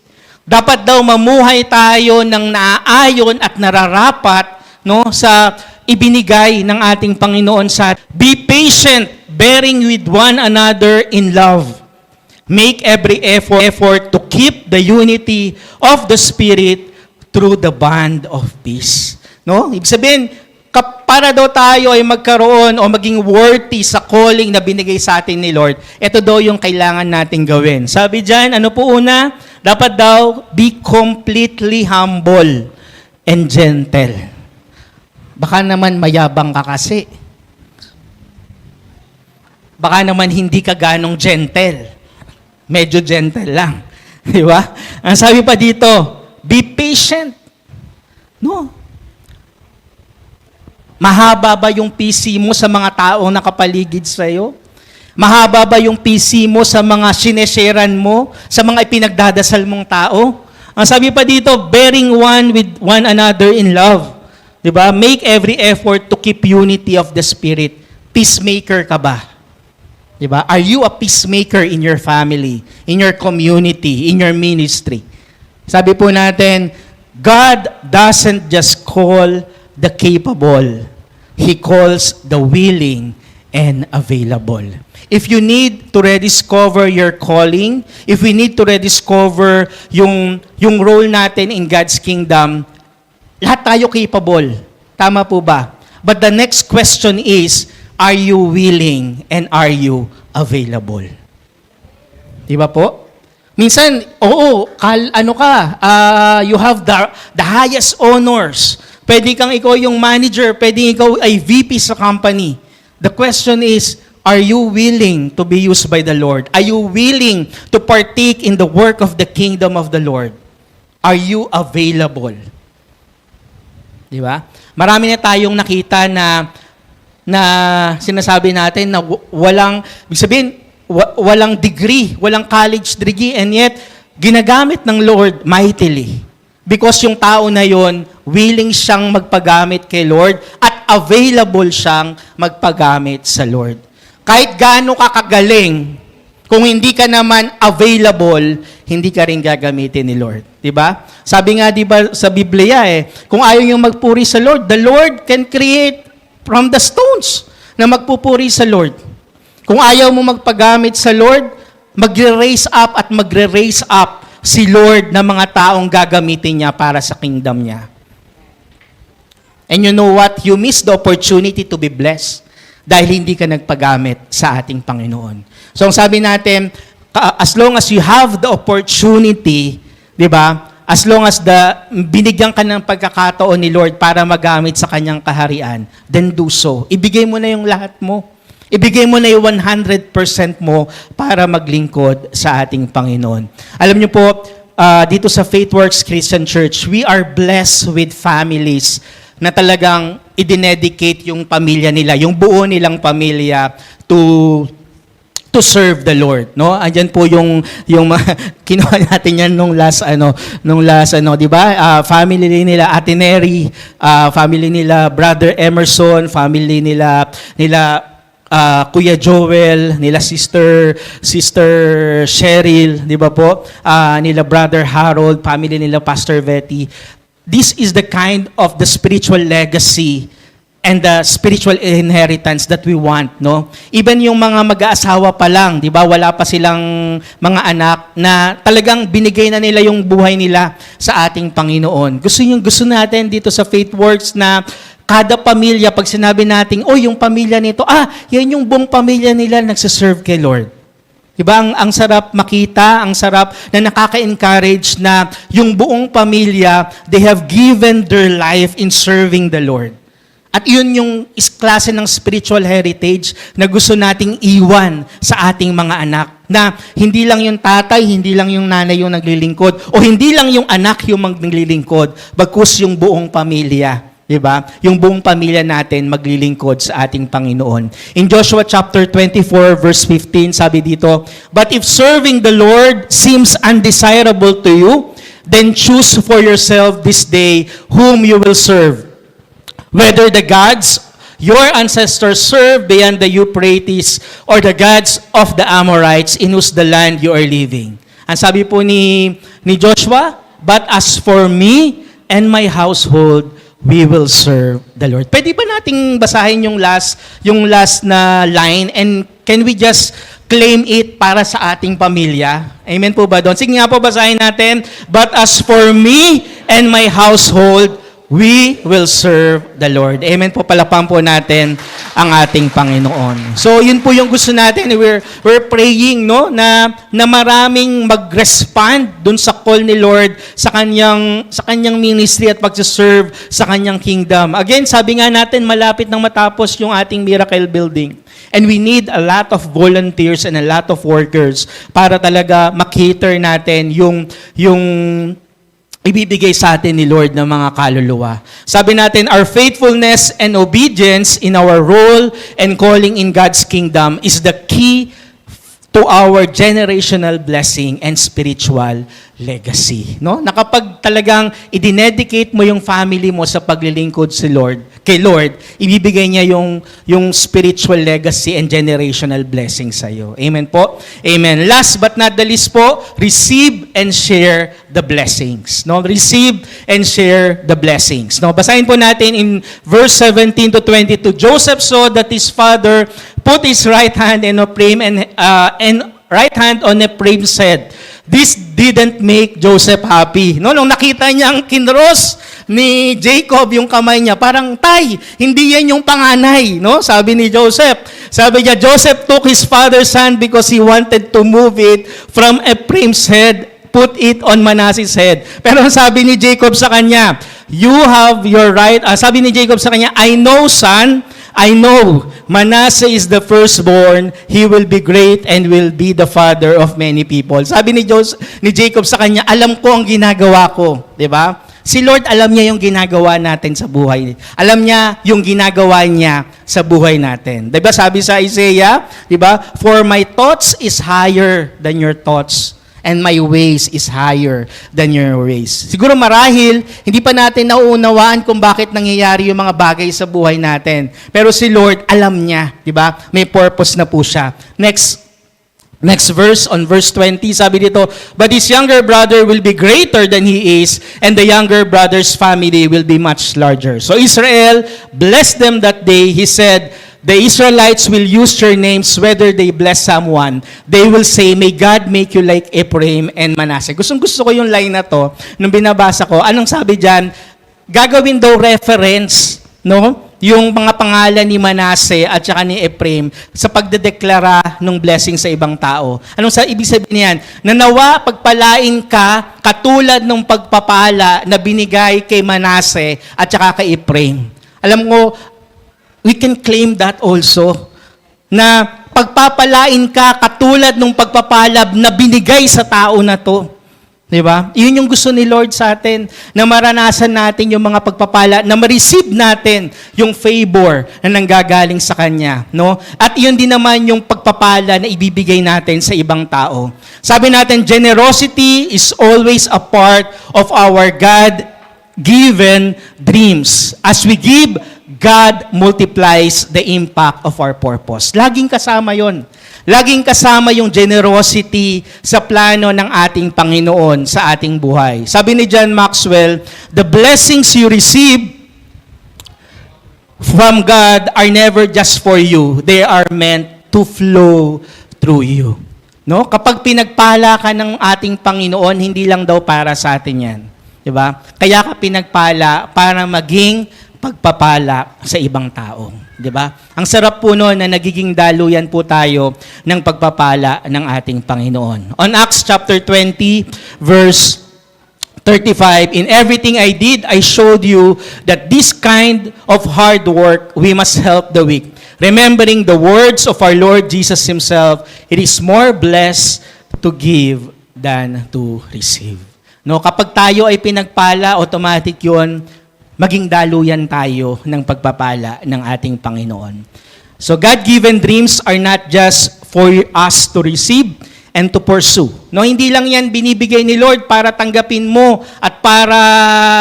A: Dapat daw mamuhay tayo ng naaayon at nararapat sa ibinigay ng ating Panginoon sa be patient, bearing with one another in love. Make every effort to keep the unity of the Spirit through the bond of peace. No? Ibig sabihin, para daw tayo ay magkaroon o maging worthy sa calling na binigay sa atin ni Lord, ito daw yung kailangan nating gawin. Sabi dyan, ano po una? Dapat daw, be completely humble and gentle. Baka naman mayabang ka kasi. Baka naman hindi ka ganong gentle. Medyo gentle lang. Di ba? Ang sabi pa dito, be patient. No. Mahaba ba yung PC mo sa mga taong nakapaligid sa iyo? Mahaba ba yung PC mo sa mga sinesharean mo, sa mga ipinagdadasal mong tao? Ang sabi pa dito, bearing one with one another in love. Di ba? Make every effort to keep unity of the Spirit. Peacemaker ka ba? Diba? Are you a peacemaker in your family, in your community, in your ministry? Sabi po natin, God doesn't just call the capable. He calls the willing and available. If you need to rediscover your calling, if we need to rediscover yung role natin in God's kingdom, lahat tayo capable. Tama po ba? But the next question is, are you willing and are you available? Di ba po? Minsan, you have the highest honors. Pwede kang ikaw yung manager, pwede ikaw ay VP sa company. The question is, are you willing to be used by the Lord? Are you willing to partake in the work of the kingdom of the Lord? Are you available? Di ba? Marami na tayong nakita na sinasabi natin na walang degree, walang college degree, and yet, ginagamit ng Lord mightily. Because yung tao na yon, willing siyang magpagamit kay Lord at available siyang magpagamit sa Lord. Kahit gaano ka kagaling, kung hindi ka naman available, hindi ka rin gagamitin ni Lord. Diba? Sabi nga diba sa Biblia kung ayaw yung magpuri sa Lord, the Lord can create from the stones na magpupuri sa Lord. Kung ayaw mo magpagamit sa Lord, magre-raise up si Lord na mga taong gagamitin niya para sa kingdom niya. And you know what? You miss the opportunity to be blessed dahil hindi ka nagpagamit sa ating Panginoon. So ang sabi natin, as long as you have the opportunity, 'Di ba? As long as binigyan ka ng pagkakataon ni Lord para magamit sa kanyang kaharian, then do so. Ibigay mo na yung lahat mo. Ibigay mo na yung 100% mo para maglingkod sa ating Panginoon. Alam niyo po, dito sa Faithworks Christian Church, we are blessed with families na talagang idinedicate yung pamilya nila, yung buo nilang pamilya to serve the Lord, no? Andiyan po yung kinuha natin yan nung last, 'di ba? Family nila Ate Neri, family nila Brother Emerson, family nila Kuya Joel, nila Sister Cheryl, 'di ba po? Nila Brother Harold, family nila Pastor Betty. This is the kind of the spiritual legacy and the spiritual inheritance that we want, no? Even yung mga mag-aasawa pa lang, 'di ba? Wala pa silang mga anak na talagang binigay na nila yung buhay nila sa ating Panginoon. Gusto natin dito sa Faithworks na kada pamilya, pag sinabi natin, yung pamilya nito, yan yung buong pamilya nila nagsiserve kay Lord. Diba? Ang sarap makita, ang sarap na nakaka-encourage na yung buong pamilya, they have given their life in serving the Lord. At yun yung klase ng spiritual heritage na gusto nating iwan sa ating mga anak. Na hindi lang yung tatay, hindi lang yung nanay yung naglilingkod, o hindi lang yung anak yung naglilingkod, bagkus yung buong pamilya. Diba? Yung buong pamilya natin maglilingkod sa ating Panginoon. In Joshua chapter 24 verse 15, sabi dito, "But if serving the Lord seems undesirable to you, then choose for yourself this day whom you will serve. Whether the gods your ancestors served beyond the Euphrates or the gods of the Amorites in whose the land you are living." Ang sabi po ni Joshua, "But as for me and my household, we will serve the Lord." Pwede ba nating basahin yung last na line, and can we just claim it para sa ating pamilya? Amen po ba doon? Sige nga po, basahin natin. "But as for me and my household, we will serve the Lord." Amen po, palapan po natin ang ating Panginoon. So, yun po yung gusto natin. We're praying, no, na maraming mag-respond dun sa call ni Lord sa kanyang ministry at pag-serve sa kanyang kingdom. Again, sabi nga natin, malapit nang matapos yung ating miracle building. And we need a lot of volunteers and a lot of workers para talaga makater natin yung ibibigay sa atin ni Lord ng mga kaluluwa. Sabi natin, our faithfulness and obedience in our role and calling in God's kingdom is the key to our generational blessing and spiritual legacy. No? Na kapag talagang idinedicate mo yung family mo sa paglilingkod kay Lord, ibibigay niya yung spiritual legacy and generational blessing sa iyo. Amen po? Amen. Last but not the least po, receive and share the blessings. No? Receive and share the blessings. No? Basahin po natin in verse 17 to 22. "Joseph saw that his father put his right hand on Ephraim and right hand on Ephraim's head. This didn't make Joseph happy." No, nung nakita niya ang kinros ni Jacob yung kamay niya, parang, "Tay, hindi yan yung panganay." No? Sabi ni Joseph. Sabi niya, Joseph took his father's hand because he wanted to move it from Ephraim's head, put it on Manasseh's head. Pero sabi ni Jacob sa kanya, "You have your right." Sabi ni Jacob sa kanya, "I know, son, I know Manasseh is the firstborn, he will be great and will be the father of many people." Sabi ni Jacob sa kanya, "Alam ko ang ginagawa ko." 'Di ba? Si Lord, alam niya yung ginagawa natin sa buhay. Alam niya yung ginagawa niya sa buhay natin. 'Di ba? Sabi sa Isaiah, 'di ba? "For my thoughts is higher than your thoughts, and my ways is higher than your ways." Siguro marahil, hindi pa natin nauunawaan kung bakit nangyayari yung mga bagay sa buhay natin. Pero si Lord, alam niya, di ba? May purpose na po siya. Next verse, on verse 20, sabi dito, "But his younger brother will be greater than he is, and the younger brother's family will be much larger." So Israel blessed them that day. He said, "The Israelites will use your names whether they bless someone. They will say, 'May God make you like Ephraim and Manasseh.'" Gusto ko yung line na to. Nung binabasa ko, anong sabi dyan? Gagawin daw reference, no? yung mga pangalan ni Manase at saka ni Ephraim sa pagdedeklara ng blessing sa ibang tao. Anong ibig sabihin niyan? Na nawa pagpalain ka katulad ng pagpapala na binigay kay Manase at saka kay Ephraim. Alam mo, we can claim that also, na pagpapalain ka katulad ng pagpapalab na binigay sa tao na to. Diba? Yun yung gusto ni Lord sa atin, na maranasan natin yung mga pagpapala, na ma-receive natin yung favor na nanggagaling sa Kanya. No? At yun din naman yung pagpapala na ibibigay natin sa ibang tao. Sabi natin, generosity is always a part of our God-given dreams. As we give, God multiplies the impact of our purpose. Laging kasama yon. Laging kasama yung generosity sa plano ng ating Panginoon sa ating buhay. Sabi ni John Maxwell, the blessings you receive from God are never just for you. They are meant to flow through you. No? Kapag pinagpala ka ng ating Panginoon, hindi lang daw para sa atin yan. Diba? Kaya ka pinagpala para maging pagpapala sa ibang tao. Di ba? Ang sarap po noon na nagiging daluyan po tayo ng pagpapala ng ating Panginoon. On Acts chapter 20, verse 35, in everything I did, I showed you that this kind of hard work, we must help the weak. Remembering the words of our Lord Jesus Himself, it is more blessed to give than to receive. No, kapag tayo ay pinagpala, automatic yun, maging daluyan tayo ng pagpapala ng ating Panginoon. So God-given dreams are not just for us to receive and to pursue. No, hindi lang yan binibigay ni Lord para tanggapin mo at para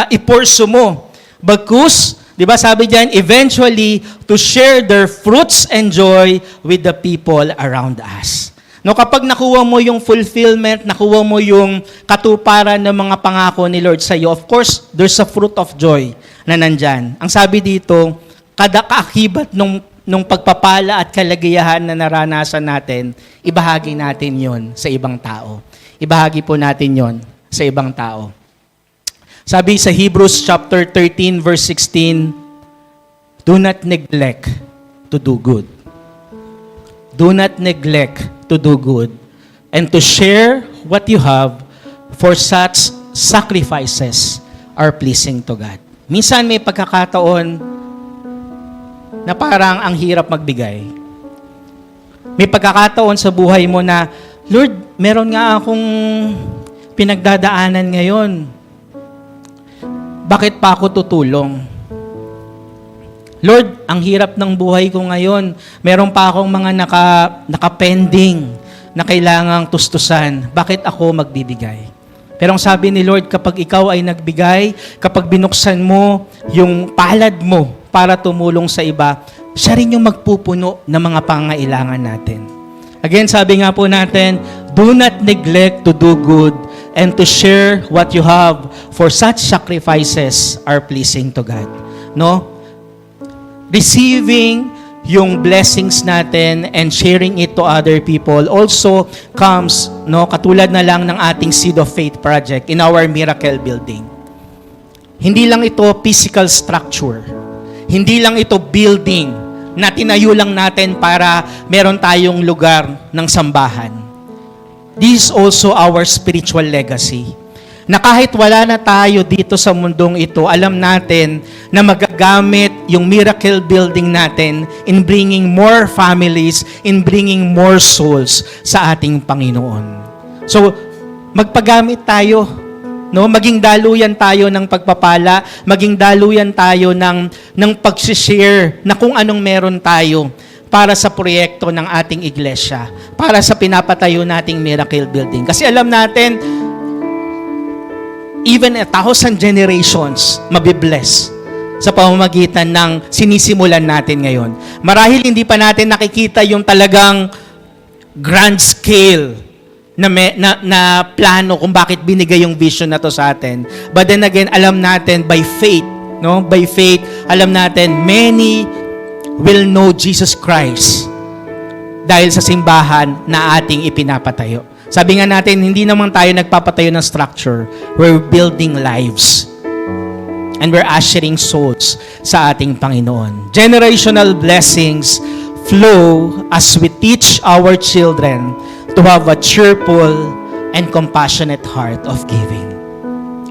A: i-pursue mo. Bagkus, di ba sabi diyan, eventually to share their fruits and joy with the people around us. No, kapag nakuha mo yung fulfillment, nakuha mo yung katuparan ng mga pangako ni Lord sa iyo, of course, there's a fruit of joy na nandyan. Ang sabi dito, kada kaakibat nung pagpapala at kalagayahan na naranasan natin, ibahagi natin yon sa ibang tao. Ibahagi po natin yon sa ibang tao. Sabi sa Hebrews chapter 13 verse 16, do not neglect to do good. Do not neglect to do good and to share what you have, for such sacrifices are pleasing to God. Minsan may pagkakataon na parang ang hirap magbigay. May pagkakataon sa buhay mo na, Lord, meron nga akong pinagdadaanan ngayon. Bakit pa ako tutulong? Lord, ang hirap ng buhay ko ngayon. Meron pa akong mga naka-pending na kailangang tustusan. Bakit ako magbibigay? Pero ang sabi ni Lord, kapag ikaw ay nagbigay, kapag binuksan mo yung palad mo para tumulong sa iba, siya rin yung magpupuno ng mga pangailangan natin. Again, sabi nga po natin, do not neglect to do good and to share what you have, for such sacrifices are pleasing to God. No? Receiving yung blessings natin and sharing it to other people also comes, no, katulad na lang ng ating Seed of Faith project in our Miracle Building. Hindi lang ito physical structure. Hindi lang ito building na tinayo lang natin para meron tayong lugar ng sambahan. This is also our spiritual legacy. Na kahit wala na tayo dito sa mundong ito, alam natin na magagamit yung miracle building natin in bringing more families, in bringing more souls sa ating Panginoon. So, magpagamit tayo, no? Maging daluyan tayo ng pagpapala, maging daluyan tayo ng pag-share na kung anong meron tayo para sa proyekto ng ating iglesia, para sa pinapatayo nating miracle building. Kasi alam natin, even 1,000 generations mabibless sa pamamagitan ng sinisimulan natin ngayon. Marahil hindi pa natin nakikita yung talagang grand scale na plano kung bakit binigay yung vision na to sa atin. But then again, alam natin by faith, no? By faith, alam natin many will know Jesus Christ dahil sa simbahan na ating ipinapatayo. Sabi nga natin, hindi naman tayo nagpapatayo ng structure. We're building lives. and we're ushering souls sa ating Panginoon. Generational blessings flow as we teach our children to have a cheerful and compassionate heart of giving.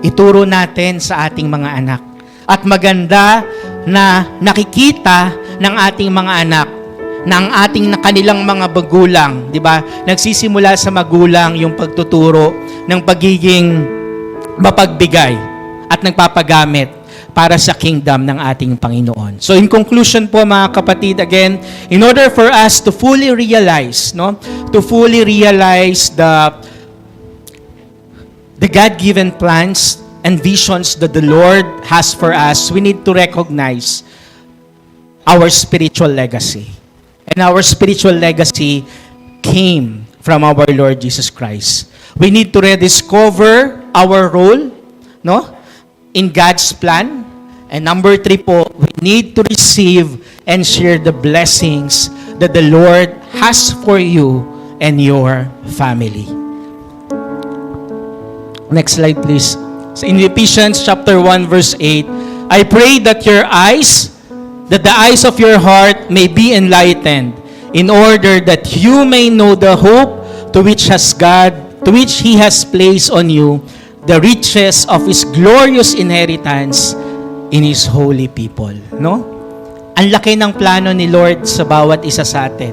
A: Ituro natin sa ating mga anak. At maganda na nakikita ng ating mga anak na ang ating na kanilang mga magulang, di ba? Nagsisimula sa magulang yung pagtuturo ng pagiging mapagbigay at nagpapagamit para sa kingdom ng ating Panginoon. So in conclusion po mga kapatid, again, in order for us to fully realize, the God-given plans and visions that the Lord has for us, we need to recognize our spiritual legacy. And our spiritual legacy came from our Lord Jesus Christ. We need to rediscover our role, in God's plan. And number 3 po, we need to receive and share the blessings that the Lord has for you and your family. Next slide, please. So in Ephesians chapter 1, verse 8, I pray that the eyes of your heart may be enlightened, in order that you may know the hope to which He has placed on you, the riches of His glorious inheritance in His holy people. Ang laki ng plano ni Lord sa bawat isa sa atin.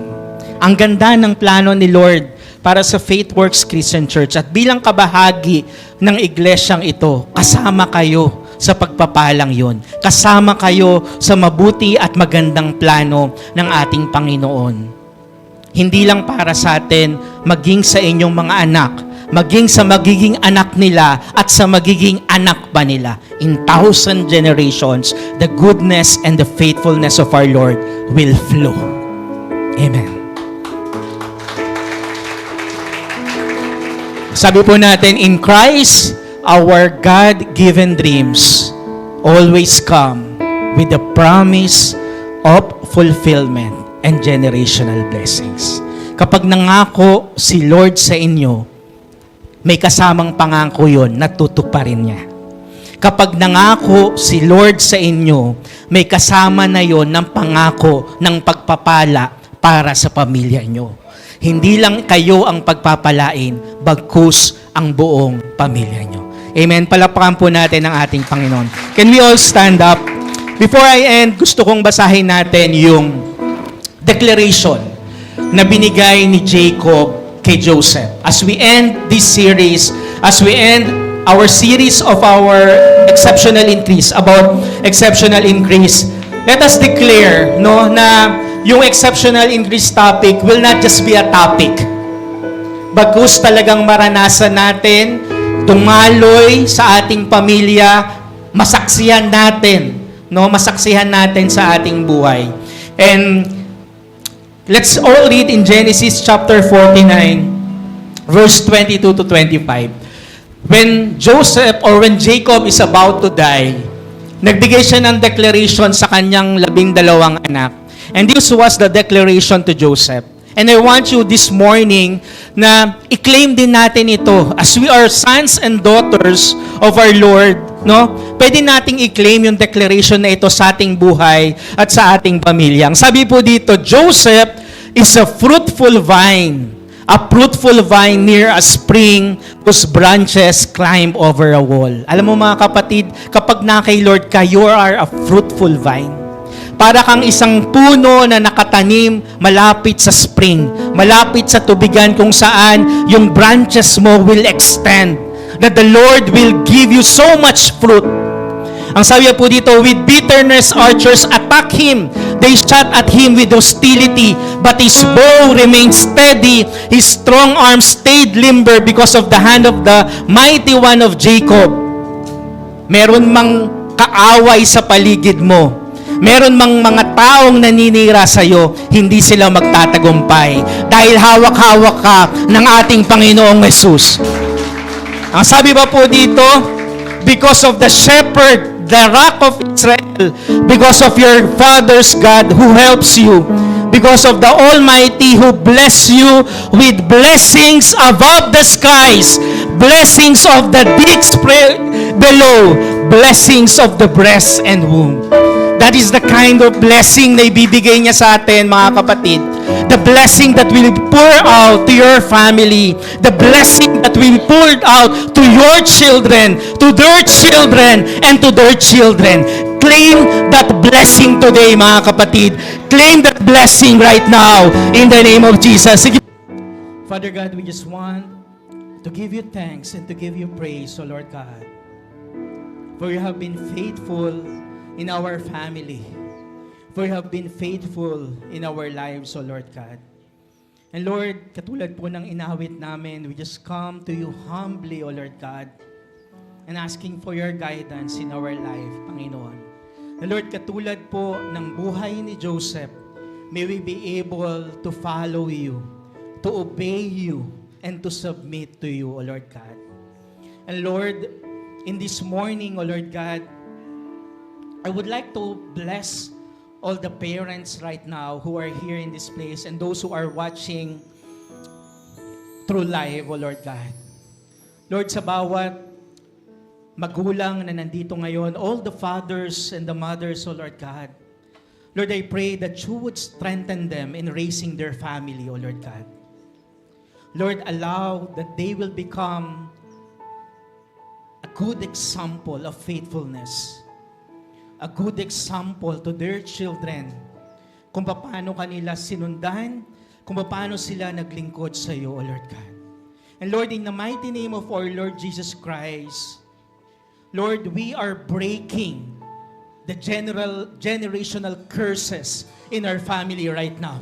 A: Ang ganda ng plano ni Lord para sa Faithworks Christian Church. At bilang kabahagi ng iglesyang ito, kasama kayo sa pagpapalang yun. Kasama kayo sa mabuti at magandang plano ng ating Panginoon. Hindi lang para sa atin, maging sa inyong mga anak, maging sa magiging anak nila at sa magiging anak pa nila. In 1,000 generations, the goodness and the faithfulness of our Lord will flow. Amen. Sabi po natin, in Christ, our God-given dreams always come with the promise of fulfillment and generational blessings. Kapag nangako si Lord sa inyo, may kasamang pangako yun, natutuparin niya. Kapag nangako si Lord sa inyo, may kasama na yon ng pangako ng pagpapala para sa pamilya nyo. Hindi lang kayo ang pagpapalain, bagkus ang buong pamilya nyo. Amen. Palapakan po natin ang ating Panginoon. Can we all stand up? Before I end, gusto kong basahin natin yung declaration na binigay ni Jacob kay Joseph. As we end this series, as we end our series of our exceptional increase, about exceptional increase, let us declare na yung exceptional increase topic will not just be a topic. Bagkus talagang maranasan natin, dumaloy sa ating pamilya, masaksihan natin, masaksihan natin sa ating buhay. And let's all read in Genesis chapter 49, verse 22 to 25. When Jacob is about to die, nagbigay siya ng declaration sa kanyang 12 anak. And this was the declaration to Joseph. And I want you this morning na i-claim din natin ito. As we are sons and daughters of our Lord, pwede nating i-claim yung declaration na ito sa ating buhay at sa ating pamilya. Ang sabi po dito, Joseph is a fruitful vine near a spring whose branches climb over a wall. Alam mo mga kapatid, kapag na kay Lord ka, you are a fruitful vine. Para kang isang puno na nakatanim malapit sa spring, malapit sa tubigan kung saan yung branches mo will extend. That the Lord will give you so much fruit. Ang sabi po dito, with bitterness archers attack him. They shot at him with hostility, but his bow remained steady. His strong arm stayed limber because of the hand of the mighty one of Jacob. Meron mang kaaway sa paligid mo. Meron mang mga taong naninira sa'yo, hindi sila magtatagumpay. Dahil hawak-hawak ka ng ating Panginoong Jesus. Ang sabi pa po dito, because of the shepherd, the rock of Israel, because of your father's God who helps you, because of the Almighty who bless you with blessings above the skies, blessings of the deeps below, blessings of the breast and womb. That is the kind of blessing na ibibigay niya sa atin, mga kapatid. The blessing that will pour out to your family. The blessing that will pour out to your children, to their children, and to their children. Claim that blessing today, mga kapatid. Claim that blessing right now in the name of Jesus. Sige. Father God, we just want to give you thanks and to give you praise, O Lord God. For you have been faithful in our family. For you have been faithful in our lives, O Lord God. And Lord, katulad po ng inawit namin, we just come to you humbly, O Lord God, and asking for your guidance in our life, Panginoon. And Lord, katulad po ng buhay ni Joseph, may we be able to follow you, to obey you, and to submit to you, O Lord God. And Lord, in this morning, O Lord God, I would like to bless all the parents right now who are here in this place and those who are watching through live, O Lord God. Lord, sa bawat magulang na nandito ngayon, all the fathers and the mothers, O Lord God, Lord, I pray that you would strengthen them in raising their family, O Lord God. Lord, allow that they will become a good example of faithfulness, a good example to their children kung paano kanila sinundan, kung paano sila naglingkod sa iyo, O Lord God. And Lord, in the mighty name of our Lord Jesus Christ, Lord, we are breaking the generational curses in our family right now.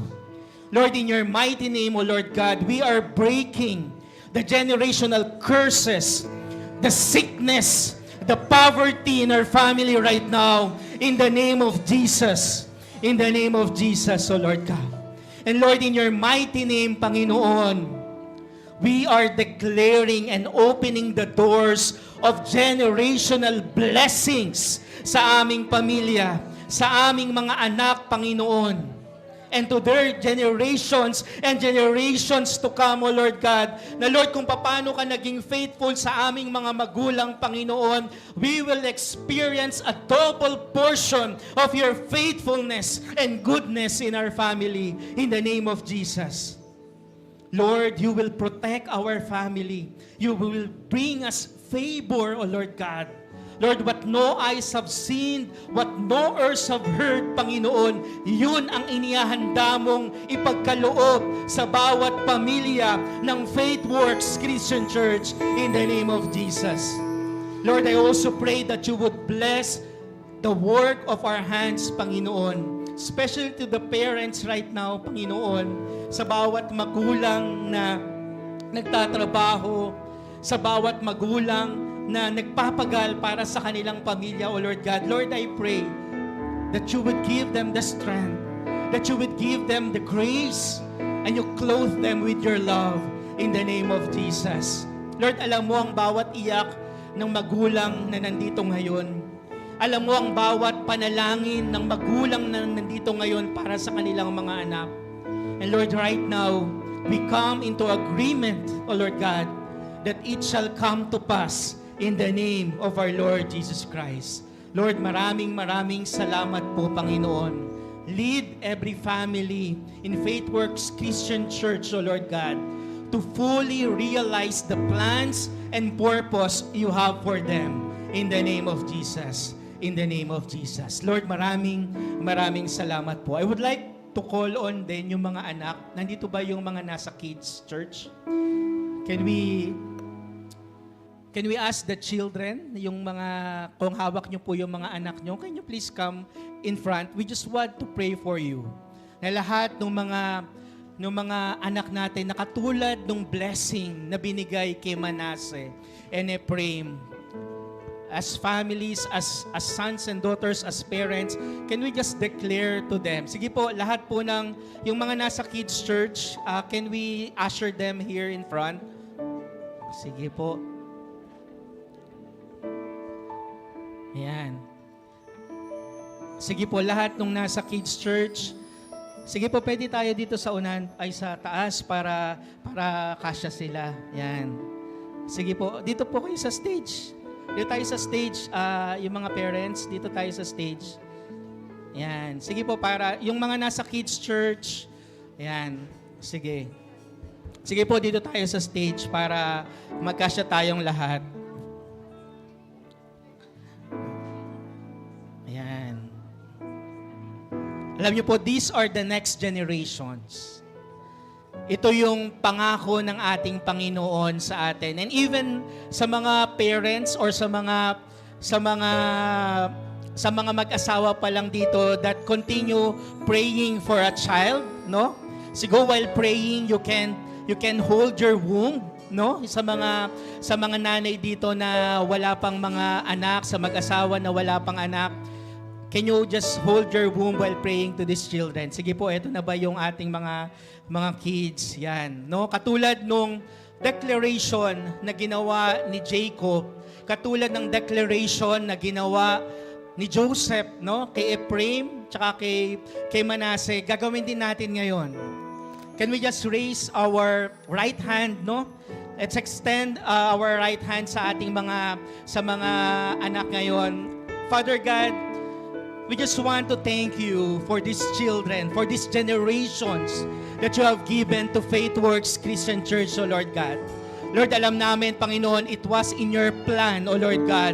A: Lord, in your mighty name, O Lord God, we are breaking the generational curses, the sickness, the poverty in our family right now, in the name of Jesus. In the name of Jesus, O Lord God. And Lord, in your mighty name, Panginoon, we are declaring and opening the doors of generational blessings sa aming pamilya, sa aming mga anak, Panginoon, and to their generations and generations to come, O Lord God, na Lord, kung paano ka naging faithful sa aming mga magulang, Panginoon, we will experience a double portion of your faithfulness and goodness in our family, in the name of Jesus. Lord, you will protect our family. You will bring us favor, O Lord God. Lord, what no eyes have seen, what no ears have heard, Panginoon, yun ang inihahanda mong ipagkaloob sa bawat pamilya ng Faithworks Christian Church in the name of Jesus. Lord, I also pray that you would bless the work of our hands, Panginoon, especially to the parents right now, Panginoon, sa bawat magulang na nagtatrabaho, sa bawat magulang na nagpapagal para sa kanilang pamilya, O Lord God. Lord, I pray that you would give them the strength, that you would give them the grace, and you clothe them with your love in the name of Jesus. Lord, alam mo ang bawat iyak ng magulang na nandito ngayon. Alam mo ang bawat panalangin ng magulang na nandito ngayon para sa kanilang mga anak. And Lord, right now, we come into agreement, O Lord God, that it shall come to pass in the name of our Lord Jesus Christ. Lord, maraming salamat po, Panginoon. Lead every family in Faithworks Christian Church, O Lord God, to fully realize the plans and purpose you have for them in the name of Jesus. In the name of Jesus. Lord, maraming salamat po. I would like to call on din yung mga anak. Nandito ba yung mga nasa kids church? Can we ask the children, yung mga, kung hawak nyo po yung mga anak nyo, can you please come in front? We just want to pray for you. Na lahat ng mga anak natin, nakatulad ng blessing na binigay kay Manasseh and Ephraim, as families, as sons and daughters, as parents, can we just declare to them? Sige po, lahat po ng, yung mga nasa kids church, can we usher them here in front? Sige po. Ayan. Sige po, lahat nung nasa kids church, sige po, pwede tayo dito sa unan, ay sa taas para kasya sila. Ayan. Sige po, dito po kayo sa stage. Dito tayo sa stage, yung mga parents, dito tayo sa stage. Yan. Sige po, para yung mga nasa kids church, yan. Sige. Sige po, dito tayo sa stage para magkasya tayong lahat. Ayan. Alam niyo po, these are the next generations. Ito yung pangako ng ating Panginoon sa atin. And even sa mga parents or sa mga mag-asawa pa lang dito that continue praying for a child, no? Siguro while praying, you can hold your womb, no? Sa mga nanay dito na wala pang mga anak, sa mag-asawa na wala pang anak, can you just hold your womb while praying to these children? Sige po, ito na ba yung ating mga kids? Yan, no? Katulad nung declaration na ginawa ni Jacob, katulad ng declaration na ginawa ni Joseph, no? Kay Ephraim, tsaka kay Manasseh, gagawin din natin ngayon. Can we just raise our right hand, no? Let's extend our right hand sa ating mga anak ngayon. Father God, we just want to thank you for these children, for these generations that you have given to Faithworks Christian Church, O Lord God. Lord, alam namin, Panginoon, it was in your plan, O Lord God,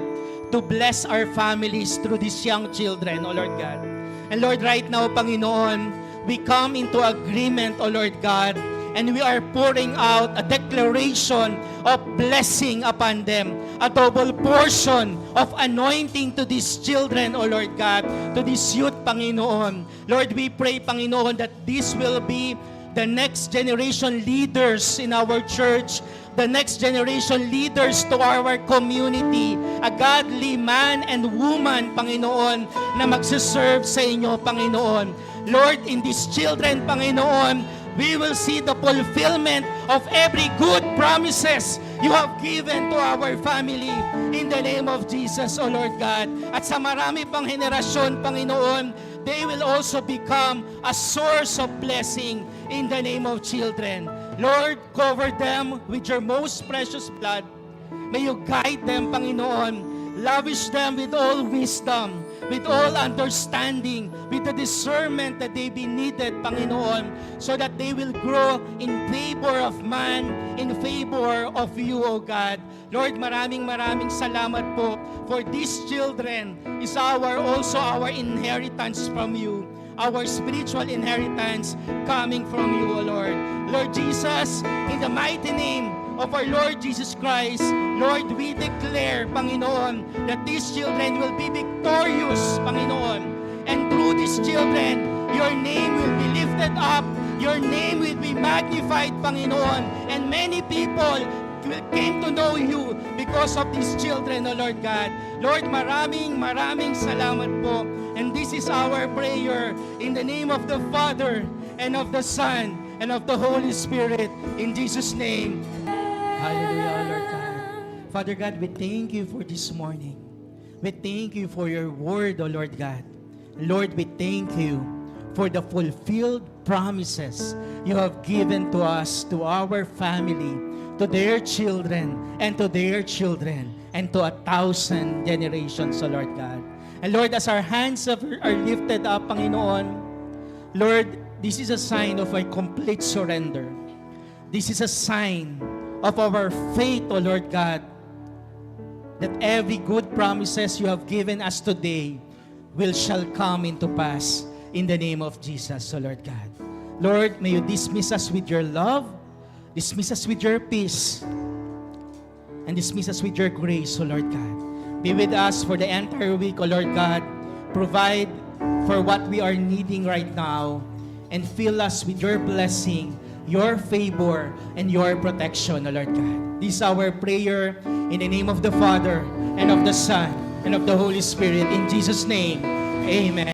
A: to bless our families through these young children, O Lord God. And Lord, right now, Panginoon, we come into agreement, O Lord God, and we are pouring out a declaration of blessing upon them, a double portion of anointing to these children, O Lord God, to this youth, Panginoon. Lord, we pray, Panginoon, that this will be the next generation leaders in our church, the next generation leaders to our community, a godly man and woman, Panginoon, na magsiserve sa inyo, Panginoon. Lord, in these children, Panginoon, we will see the fulfillment of every good promises you have given to our family in the name of Jesus, O Lord God. At sa marami pang henerasyon, Panginoon, they will also become a source of blessing in the name of children. Lord, cover them with your most precious blood. May you guide them, Panginoon. Lavish them with all wisdom, with all understanding, with the discernment that they be needed, Panginoon, so that they will grow in favor of man, in favor of you, O God. Lord, maraming salamat po for these children is also our inheritance from you, our spiritual inheritance coming from you, O Lord. Lord Jesus, in the mighty name of our Lord Jesus Christ, Lord, we declare, Panginoon, that these children will be victorious, Panginoon. And through these children, your name will be lifted up, your name will be magnified, Panginoon. And many people will came to know you because of these children, O Lord God. Lord, maraming salamat po. And this is our prayer in the name of the Father and of the Son and of the Holy Spirit. In Jesus' name. Hallelujah, Lord God. Father God, we thank you for this morning. We thank you for your word, O Lord God. Lord, we thank you for the fulfilled promises you have given to us, to our family, to their children, and to their children, and to 1,000 generations, O Lord God. And Lord, as our hands are lifted up, Panginoon, Lord, this is a sign of our complete surrender. This is a sign of our faith, O Lord God, that every good promises you have given us today shall come into pass in the name of Jesus, O Lord God. Lord, may you dismiss us with your love, dismiss us with your peace, and dismiss us with your grace, O Lord God. Be with us for the entire week, O Lord God. Provide for what we are needing right now, and fill us with your blessing, your favor, and your protection, O Lord God. This is our prayer in the name of the Father, and of the Son, and of the Holy Spirit. In Jesus' name, amen.